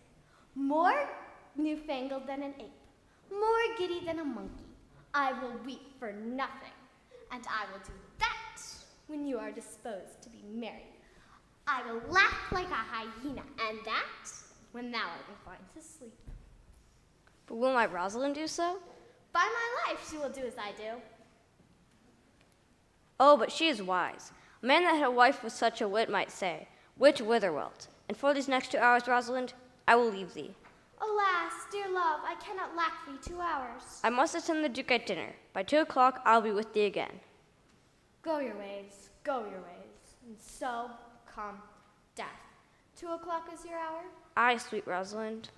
more newfangled than an ape, more giddy than a monkey. I will weep for nothing, and I will do that when you are disposed to be married. I will laugh like a hyena, and that when thou art inclined to sleep. But will my Rosalind do so? By my life, she will do as I do. Oh, but she is wise. A man that had a wife with such a wit might say, which whither wilt? And for these next 2 hours, Rosalind, I will leave thee. Alas, dear love, I cannot lack thee 2 hours. I must attend the Duke at dinner. By 2 o'clock, I'll be with thee again. Go your ways, and so come death. 2 o'clock is your hour? Aye, sweet Rosalind.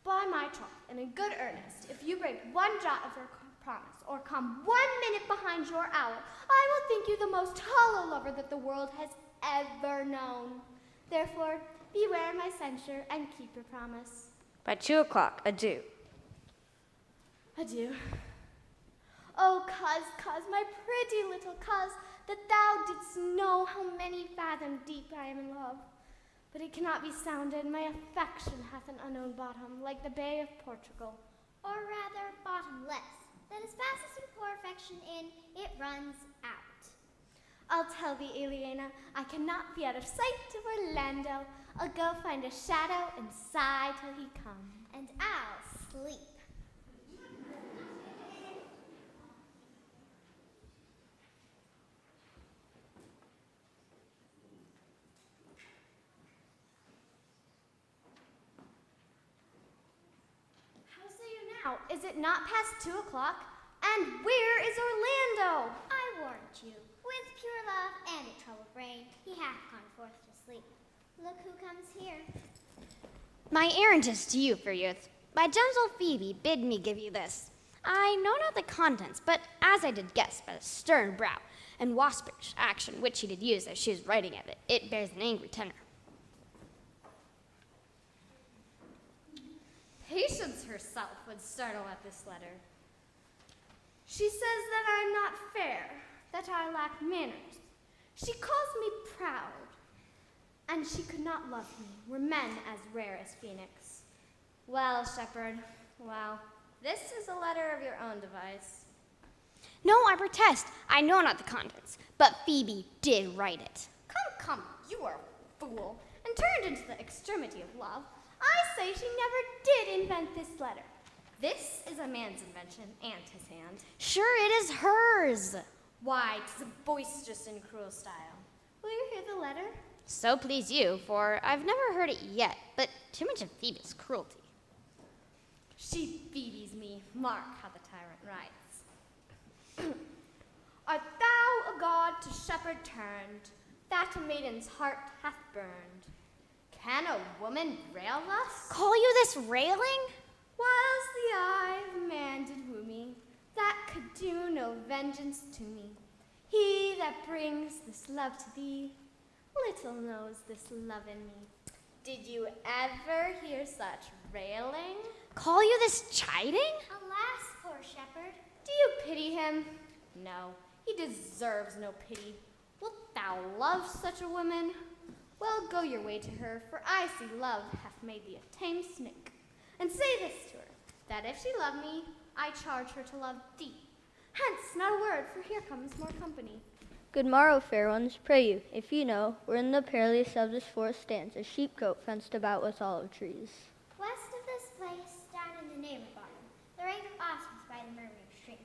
By my troth, and in good earnest, if you break one jot of your promise, or come 1 minute behind your hour, I will think you the most hollow lover that the world has ever known. Therefore, beware my censure, and keep your promise. By 2 o'clock, adieu. Adieu. Oh, coz, my pretty little coz, that thou didst know how many fathom deep I am in love. But it cannot be sounded, my affection hath an unknown bottom, like the Bay of Portugal. Or rather, bottomless, that as fast as you pour affection in, it runs out. I'll tell thee, Eliana, I cannot be out of sight of Orlando. I'll go find a shadow and sigh till he come. And I'll sleep. How say you now? Is it not past 2 o'clock? And where is Orlando? I warned you. With pure love and a troubled brain, he hath gone forth to sleep. Look who comes here. My errand is to you, fair youth. My gentle Phoebe bid me give you this. I know not the contents, but as I did guess by the stern brow and waspish action which she did use as she was writing of it, it bears an angry tenor. Patience herself would startle at this letter. She says that I'm not fair, that I lack manners. She calls me proud, and she could not love me, were men as rare as Phoenix. Well, shepherd, well, this is a letter of your own device. No, I protest, I know not the contents, but Phoebe did write it. Come, you are a fool, and turned into the extremity of love. I say she never did invent this letter. This is a man's invention, and his hand. Sure, it is hers. Why, 'tis a boisterous and cruel style. Will you hear the letter? So please you, for I've never heard it yet, but too much of Phoebe's cruelty. She Phoebes me, mark how the tyrant writes. Art thou a god to shepherd turned, that a maiden's heart hath burned? Can a woman rail thus? Call you this railing? Was the eye of man did woo me, that could do no vengeance to me. He that brings this love to thee, little knows this love in me. Did you ever hear such railing? Call you this chiding? Alas, poor shepherd. Do you pity him? No, he deserves no pity. Wilt thou love such a woman? Well, go your way to her, for I see love hath made thee a tame snake. And say this to her, that if she love me, I charge her to love thee. Hence, not a word, for here comes more company. Good morrow, fair ones, pray you, if you know, where in the perilous of this forest stands a sheepcote fenced about with olive trees. West of this place, down in the neighbor bottom, the rank of ospreys by the murmuring stream.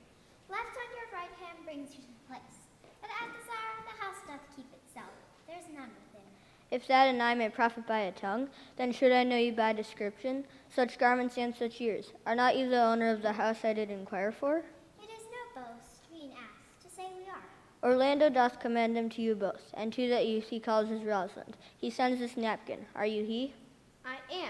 Left on your right hand brings you to the place. But at the Tsar, the house doth keep itself. There's none within. If that and I may profit by a tongue, then should I know you by description, such garments and such years. Are not you the owner of the house I did inquire for? It is no boast, being asked, to say we are. Orlando doth commend him to you both, and to that youth he calls his Rosalind. He sends this napkin. Are you he? I am.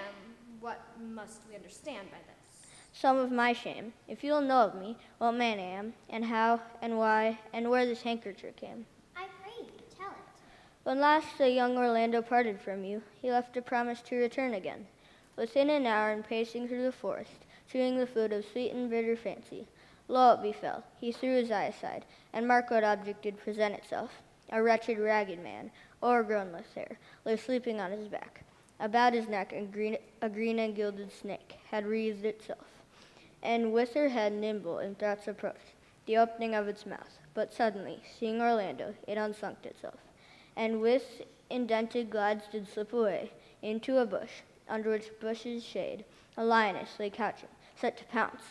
What must we understand by this? Some of my shame. If you'll know of me, what man I am, and how, and why, and where this handkerchief came. I pray you, tell it. When last the young Orlando parted from you, he left a promise to return again. Within an hour, in pacing through the forest, chewing the food of sweet and bitter fancy, lo, it befell, he threw his eye aside, and mark what object did present itself. A wretched, ragged man, o'ergrown with hair, lay sleeping on his back. About his neck a green and gilded snake had wreathed itself, and with her head nimble in thought's approach, the opening of its mouth. But suddenly, seeing Orlando, it unsunk itself, and with indented glides did slip away into a bush, under which bush's shade a lioness lay couching, set to pounce.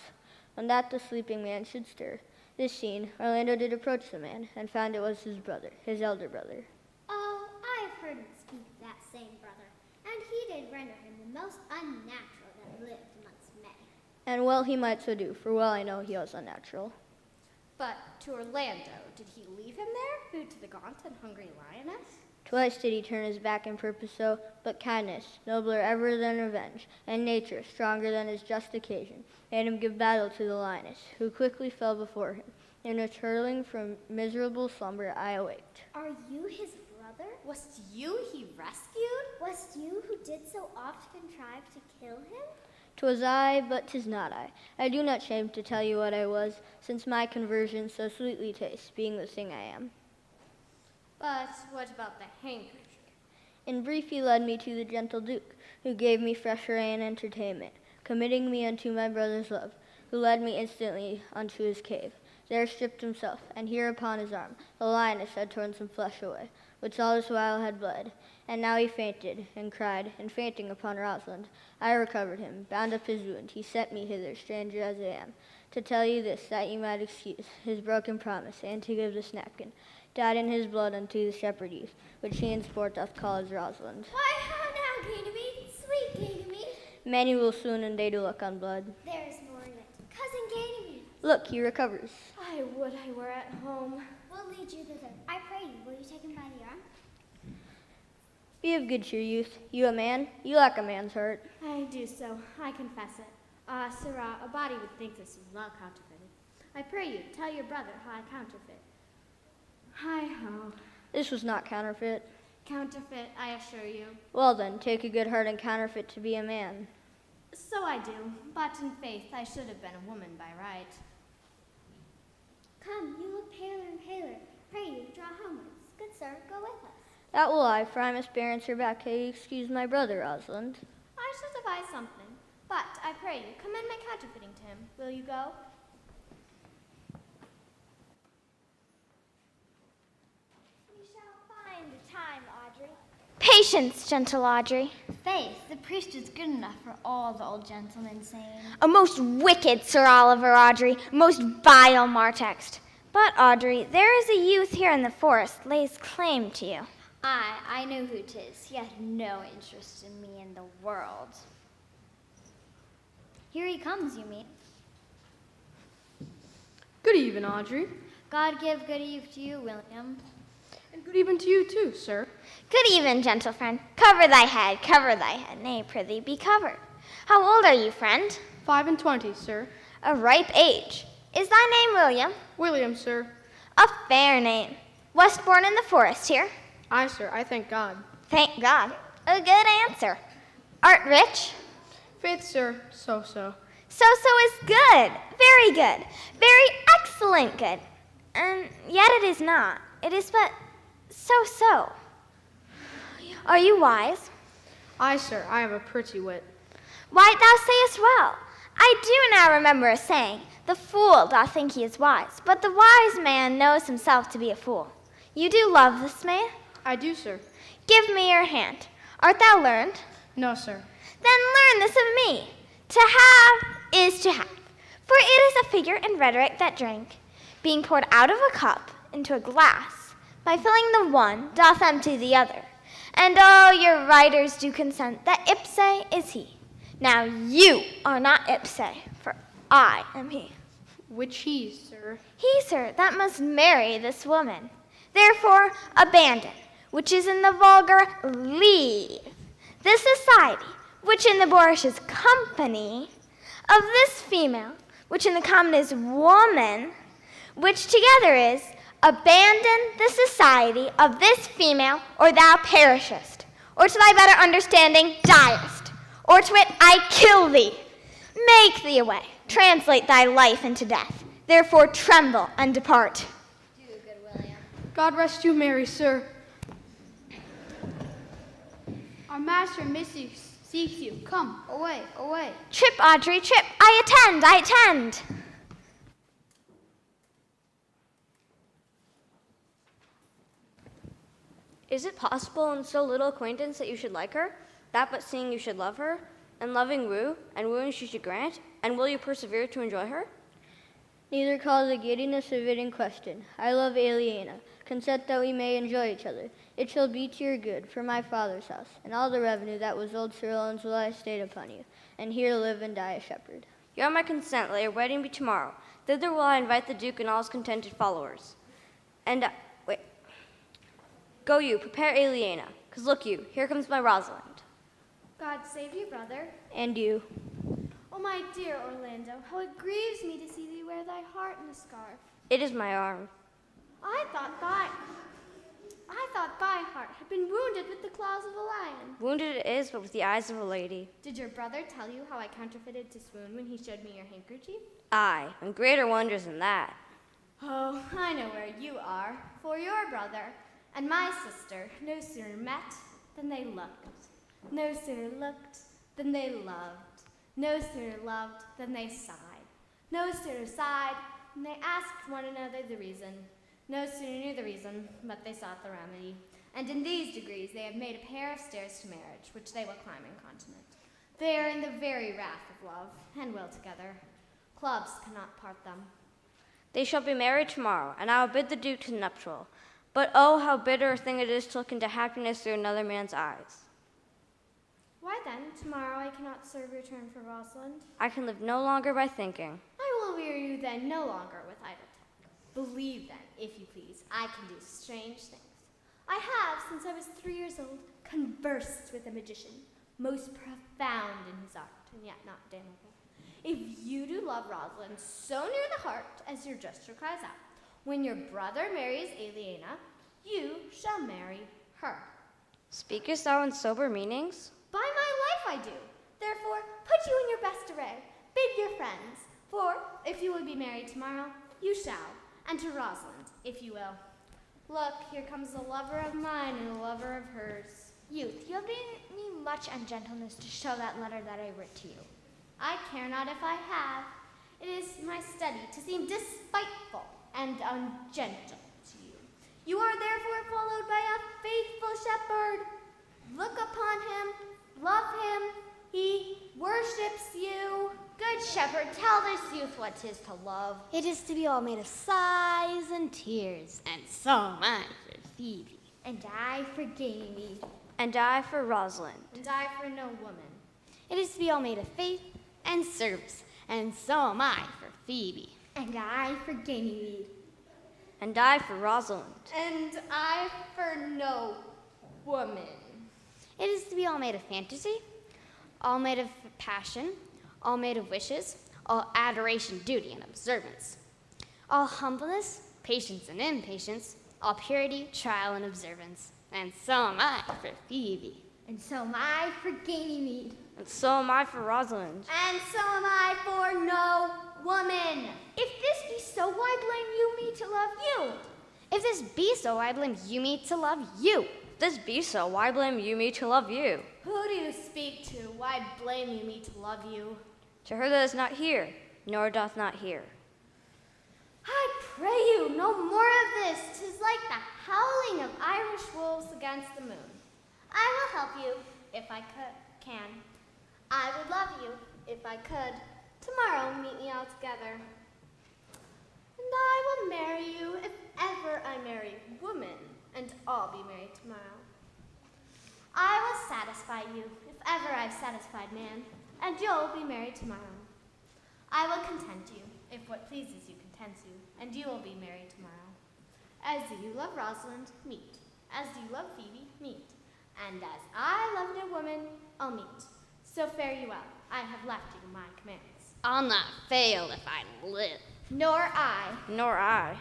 When that the sleeping man should stir, this seen, Orlando did approach the man, and found it was his brother, his elder brother. Oh, I have heard him speak of that same brother, and he did render him the most unnatural that lived amongst men. And well he might so do, for well I know he was unnatural. But to Orlando, did he leave him there, food to the gaunt and hungry lioness? Twice did he turn his back in purpose so, but kindness, nobler ever than revenge, and nature, stronger than his just occasion, made him give battle to the lioness, who quickly fell before him. In a hurling from miserable slumber I awaked. Are you his brother? Was't you he rescued? Was't you who did so oft contrive to kill him? 'Twas I, but 'tis not I. I do not shame to tell you what I was, since my conversion so sweetly tastes, being the thing I am. But what about the handkerchief? In brief, he led me to the gentle Duke, who gave me fresh array and entertainment, committing me unto my brother's love, who led me instantly unto his cave. There stripped himself, and here upon his arm the lioness had torn some flesh away, which all this while had bled. And now he fainted, and cried, and fainting upon Rosalind, I recovered him, bound up his wound. He sent me hither, stranger as I am, to tell you this, that you might excuse his broken promise, and to give this napkin, dyed in his blood unto the shepherd youth, which he in sport doth call his Rosalind. Why, how now, Ganymede, sweet Ganymede? Many will soon and they do look on blood. There is more in it. Cousin Ganymede. Look, he recovers. I would I were at home. We'll lead you thither. I pray you, will you take him by the arm? Be of good cheer, youth. You a man? You lack a man's heart. I do so. I confess it. Sirrah, a body would think this was well counterfeited. I pray you, tell your brother how I counterfeit. Hi-ho. This was not counterfeit. Counterfeit, I assure you. Well then, take a good heart and counterfeit to be a man. So I do, but in faith I should have been a woman by right. Come, you look paler and paler. Pray you, draw homewards. Good sir, go with us. That will I, for I must bear answer back. Can you excuse my brother, Rosalind? I should devise something, but I pray you, commend my counterfeiting to him. Will you go? We shall find the time, Audrey. Patience, gentle Audrey. Faith, the priest is good enough for all the old gentlemen saying. A most wicked Sir Oliver, Audrey, most vile Martext. But, Audrey, there is a youth here in the forest lays claim to you. I know who 'tis. He had no interest in me in the world. Here he comes, you mean. Good even, Audrey. God give good eve to you, William. And good even to you too, sir. Good even, gentle friend. Cover thy head, cover thy head. Nay, prithee, be covered. How old are you, friend? 25, sir. A ripe age. Is thy name William? William, sir. A fair name. Wast born in the forest here? Aye, sir, I thank God. Thank God. A good answer. Art rich? Faith, sir, so-so. So-so is good. Very good. Very excellent good. And yet it is not. It is but so-so. Are you wise? Aye, sir, I have a pretty wit. Why, thou sayest well. I do now remember a saying, the fool doth think he is wise, but the wise man knows himself to be a fool. You do love this man? I do, sir. Give me your hand. Art thou learned? No, sir. Then learn this of me. To have is to have. For it is a figure in rhetoric that drink, being poured out of a cup into a glass, by filling the one, doth empty the other. And all your writers do consent that ipse is he. Now you are not ipse, for I am he. Which he, sir? He, sir, that must marry this woman. Therefore, abandon, which is in the vulgar, leave, this society, which in the boorish is company, of this female, which in the common is woman, which together is, abandon the society of this female, or thou perishest, or to thy better understanding diest, or to wit, I kill thee. Make thee away, translate thy life into death, therefore tremble and depart. Do, good William. God rest you merry, sir. Our master seeks you. Come, away, away. Trip, Audrey, trip. I attend, I attend. Is it possible in so little acquaintance that you should like her? That but seeing you should love her? And loving woo, and wooing she should grant? And will you persevere to enjoy her? Neither cause the giddiness of it in question. I love Aliena. Consent that we may enjoy each other. It shall be to your good, for my father's house, and all the revenue that was old Sir Owen's will I estate upon you, and here live and die a shepherd. You have my consent, let your wedding be tomorrow. Thither will I invite the Duke and all his contented followers. And, wait. Go you, prepare Aliena, 'cause look you, here comes my Rosalind. God save you, brother. And you. Oh, my dear Orlando, how it grieves me to see thee wear thy heart in a scarf. It is my arm. I thought thy heart had been wounded with the claws of a lion. Wounded it is, but with the eyes of a lady. Did your brother tell you how I counterfeited to swoon when he showed me your handkerchief? Aye, and greater wonders than that. Oh, I know where you are, for your brother and my sister no sooner met than they looked, no sooner looked than they loved, no sooner loved than they sighed, no sooner sighed than they asked one another the reason, no sooner knew the reason, but they sought the remedy. And in these degrees they have made a pair of stairs to marriage, which they will climb incontinent. They are in the very wrath of love, and will together. Clubs cannot part them. They shall be married tomorrow, and I will bid the Duke to nuptial. But oh, how bitter a thing it is to look into happiness through another man's eyes. Why then, tomorrow I cannot serve your turn for Rosalind? I can live no longer by thinking. I will weary you then no longer with idle talk. Believe then, if you please, I can do strange things. I have, since I was 3 years old, conversed with a magician, most profound in his art, and yet not damnable. If you do love Rosalind so near the heart as your gesture cries out, when your brother marries Aliena, you shall marry her. Speakest thou in sober meanings? By my life I do. Therefore, put you in your best array. Bid your friends, for if you will be married tomorrow, you shall, and to Rosalind, if you will. Look, here comes a lover of mine and a lover of hers. Youth, you have done me much ungentleness to show that letter that I writ to you. I care not if I have. It is my study to seem despiteful and ungentle to you. You are therefore followed by a faithful shepherd. Look upon him, love him, he worships you. Good shepherd, tell this youth what 'tis to love. It is to be all made of sighs and tears, and so am I for Phoebe. And I for Ganymede. And I for Rosalind. And I for no woman. It is to be all made of faith and service, and so am I for Phoebe. And I for Ganymede. And I for Rosalind. And I for no woman. It is to be all made of fantasy, all made of passion, all made of wishes, all adoration, duty, and observance, all humbleness, patience, and impatience, all purity, trial, and observance. And so am I for Phoebe. And so am I for Ganymede. And so am I for Rosalind. And so am I for no woman. If this be so, why blame you me to love you? If this be so, I blame you me to love you. If this be so, why blame you me to love you? Who do you speak to? Why blame you me to love you? To her that is not here, nor doth not hear. I pray you, no more of this. 'Tis like the howling of Irish wolves against the moon. I will help you if I can. I would love you if I could. Tomorrow meet me all together. And I will marry you if ever I marry woman, and I'll be married tomorrow. I will satisfy you if ever I've satisfied man, and you'll be married tomorrow. I will content you if what pleases you contents you, and you will be married tomorrow. As you love Rosalind, meet. As you love Phoebe, meet. And as I love no woman, I'll meet. So fare you well. I have left you my commands. I'll not fail if I live. Nor I. Nor I.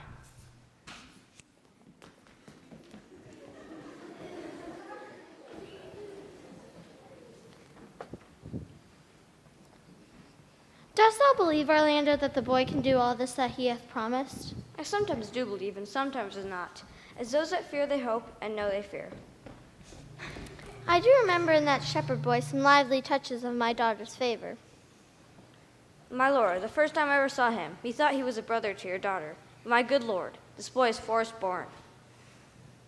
Dost thou believe, Orlando, that the boy can do all this that he hath promised? I sometimes do believe, and sometimes do not. As those that fear they hope, and know they fear. I do remember in that shepherd boy some lively touches of my daughter's favor. My lord, the first time I ever saw him, methought he was a brother to your daughter. My good lord, this boy is forest born.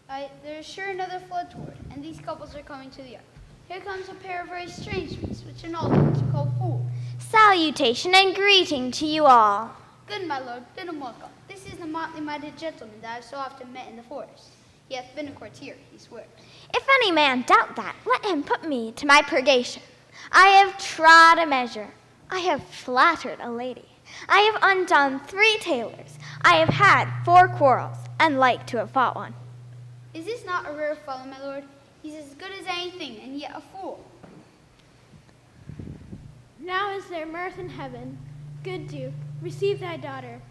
There is sure another flood toward, and these couples are coming to the ark. Here comes a pair of very strange beasts, which in all tongues are called fools. Salutation and greeting to you all. Good, my lord, bid him welcome. This is the motley-minded gentleman that I have so often met in the forest. He hath been a courtier, he swears. If any man doubt that, let him put me to my purgation. I have trod a measure. I have flattered a lady. I have undone 3 tailors. I have had 4 quarrels, and like to have fought one. Is this not a rare fellow, my lord? He's as good as anything, and yet a fool. Now is there mirth in heaven. Good Duke, receive thy daughter.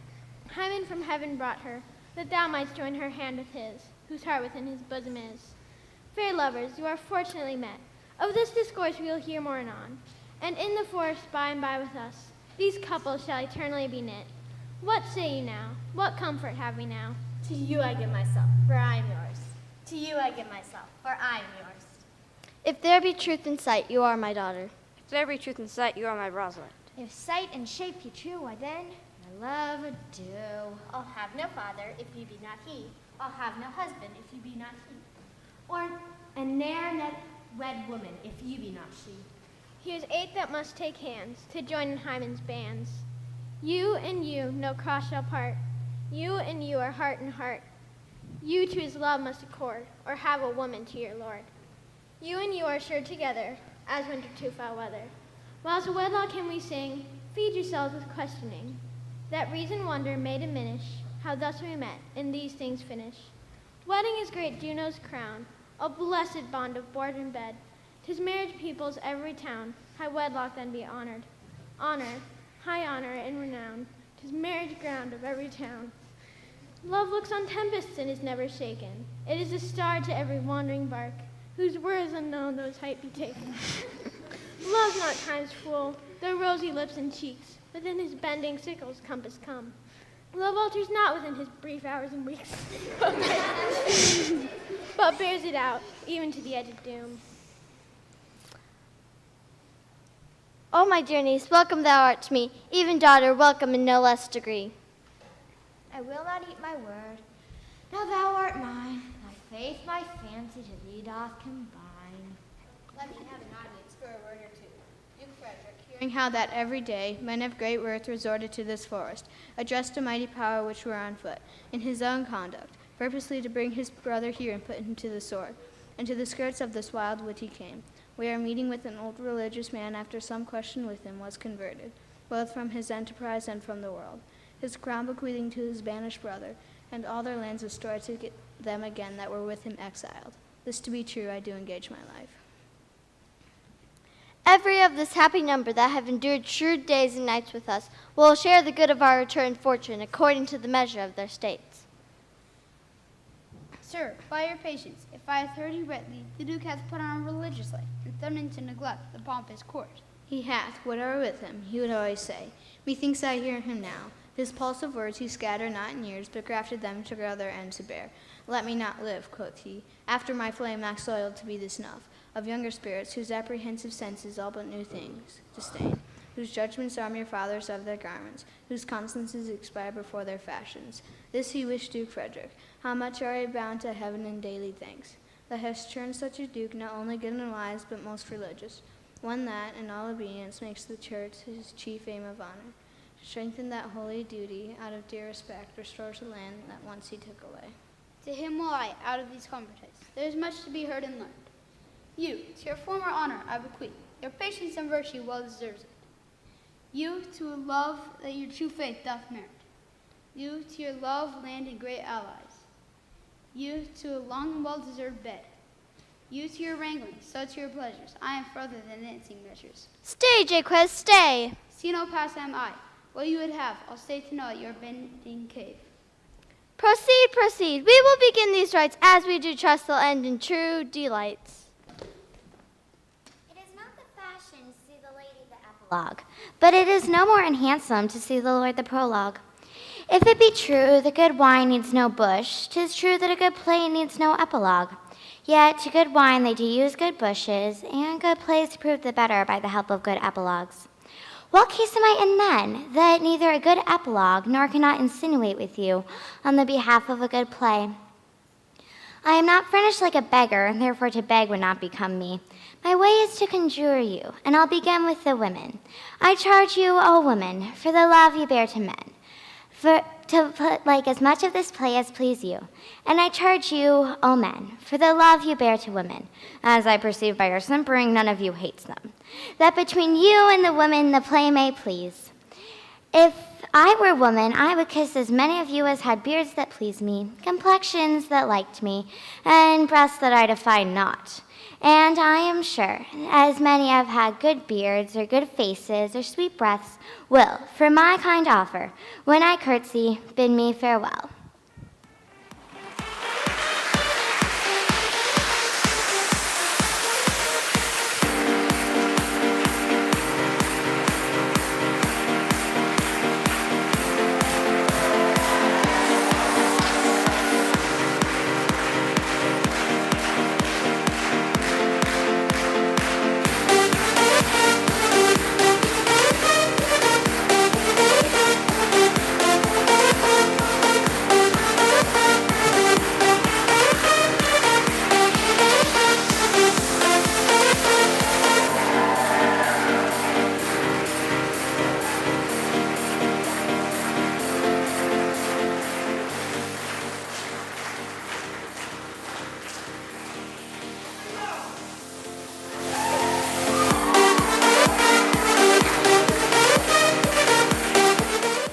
Hymen from heaven brought her, that thou mightst join her hand with his, whose heart within his bosom is. Fair lovers, you are fortunately met. Of this discourse we will hear more anon. And in the forest by and by with us, these couples shall eternally be knit. What say you now? What comfort have we now? To you I give myself, for I am yours. To you I give myself, for I am yours. If there be truth in sight, you are my daughter. If there be truth in sight, you are my Rosalind. If sight and shape be true, why then, My love adieu. I'll have no father if you be not he. I'll have no husband if you be not he. Or a ne'er wed woman if you be not she. Here's 8 that must take hands to join in Hymen's bands. You and you no cross shall part. You and you are heart and heart. You to his love must accord, or have a woman to your lord. You and you are sure together, as winter to foul weather. While to wedlock hymn we sing, feed yourselves with questioning, that reason wonder may diminish, how thus we met, in these things finish. Wedding is great Juno's crown, a blessed bond of board and bed. 'Tis marriage peoples every town, high wedlock then be honored. Honor, high honor and renown, 'tis marriage ground of every town. Love looks on tempests and is never shaken. It is a star to every wandering bark, whose words unknown those height be taken. Love's not time's fool, though rosy lips and cheeks within his bending sickle's compass come. Love alters not within his brief hours and weeks, but bears it out, even to the edge of doom. O my dear niece, welcome thou art to me, even daughter, welcome in no less degree. I will not eat my word. Now thou art mine. Thy faith my fancy to thee doth combine. Let me have an audience for a word or two. Duke Frederick, hearing how that every day men of great worth resorted to this forest, addressed a mighty power which were on foot, in his own conduct, purposely to bring his brother here and put him to the sword. And to the skirts of this wild wood he came, where meeting with an old religious man after some question with him was converted, both from his enterprise and from the world. His crown bequeathing to his banished brother, and all their lands restored to them again that were with him exiled. This to be true, I do engage my life. Every of this happy number that have endured shrewd days and nights with us will share the good of our returned fortune according to the measure of their states. Sir, by your patience, if I have heard you rightly, the Duke hath put on a religious life, and thrown into neglect the pompous court. He hath, whatever with him, he would always say. Methinks I hear him now. His pulse of words he scattered not in years, but grafted them to grow their end to bear. Let me not live, quoth he, after my flame not soiled to be the snuff of younger spirits, whose apprehensive senses all but new things disdain, whose judgments are mere fathers of their garments, whose constances expire before their fashions. This he wished Duke Frederick. How much are I bound to heaven in daily thanks, that hast turned such a duke, not only good and wise, but most religious, one that, in all obedience, makes the church his chief aim of honor. To strengthen that holy duty, out of dear respect, restores the land that once he took away. To him will I, out of these conversations, there is much to be heard and learned. You, to your former honor I bequeath, your patience and virtue well deserves it. You, to a love that your true faith doth merit. You, to your love, land, and great allies. You, to a long and well-deserved bed. You, to your wrangling, so to your pleasures. I am further than dancing measures. Stay, Jaquez, stay. See no pass am I. What you would have, I'll stay to know at your bending cave. Proceed, proceed. We will begin these rites as we do trust they'll end in true delights. It is not the fashion to see the lady the epilogue, but it is no more unhandsome to see the lord the prologue. If it be true the good wine needs no bush, 'tis true that a good play needs no epilogue. Yet to good wine they do use good bushes, and good plays to prove the better by the help of good epilogues. What case am I in then, that neither a good epilogue nor cannot insinuate with you on the behalf of a good play? I am not furnished like a beggar, and therefore to beg would not become me. My way is to conjure you, and I'll begin with the women. I charge you, O women, for the love you bear to men, to put like as much of this play as please you. And I charge you, O men, for the love you bear to women, as I perceive by your simpering none of you hates them, that between you and the women the play may please. If I were woman, I would kiss as many of you as had beards that pleased me, complexions that liked me, and breasts that I defied not. And I am sure, as many have had good beards, or good faces, or sweet breaths, will, for my kind offer, when I curtsy, bid me farewell.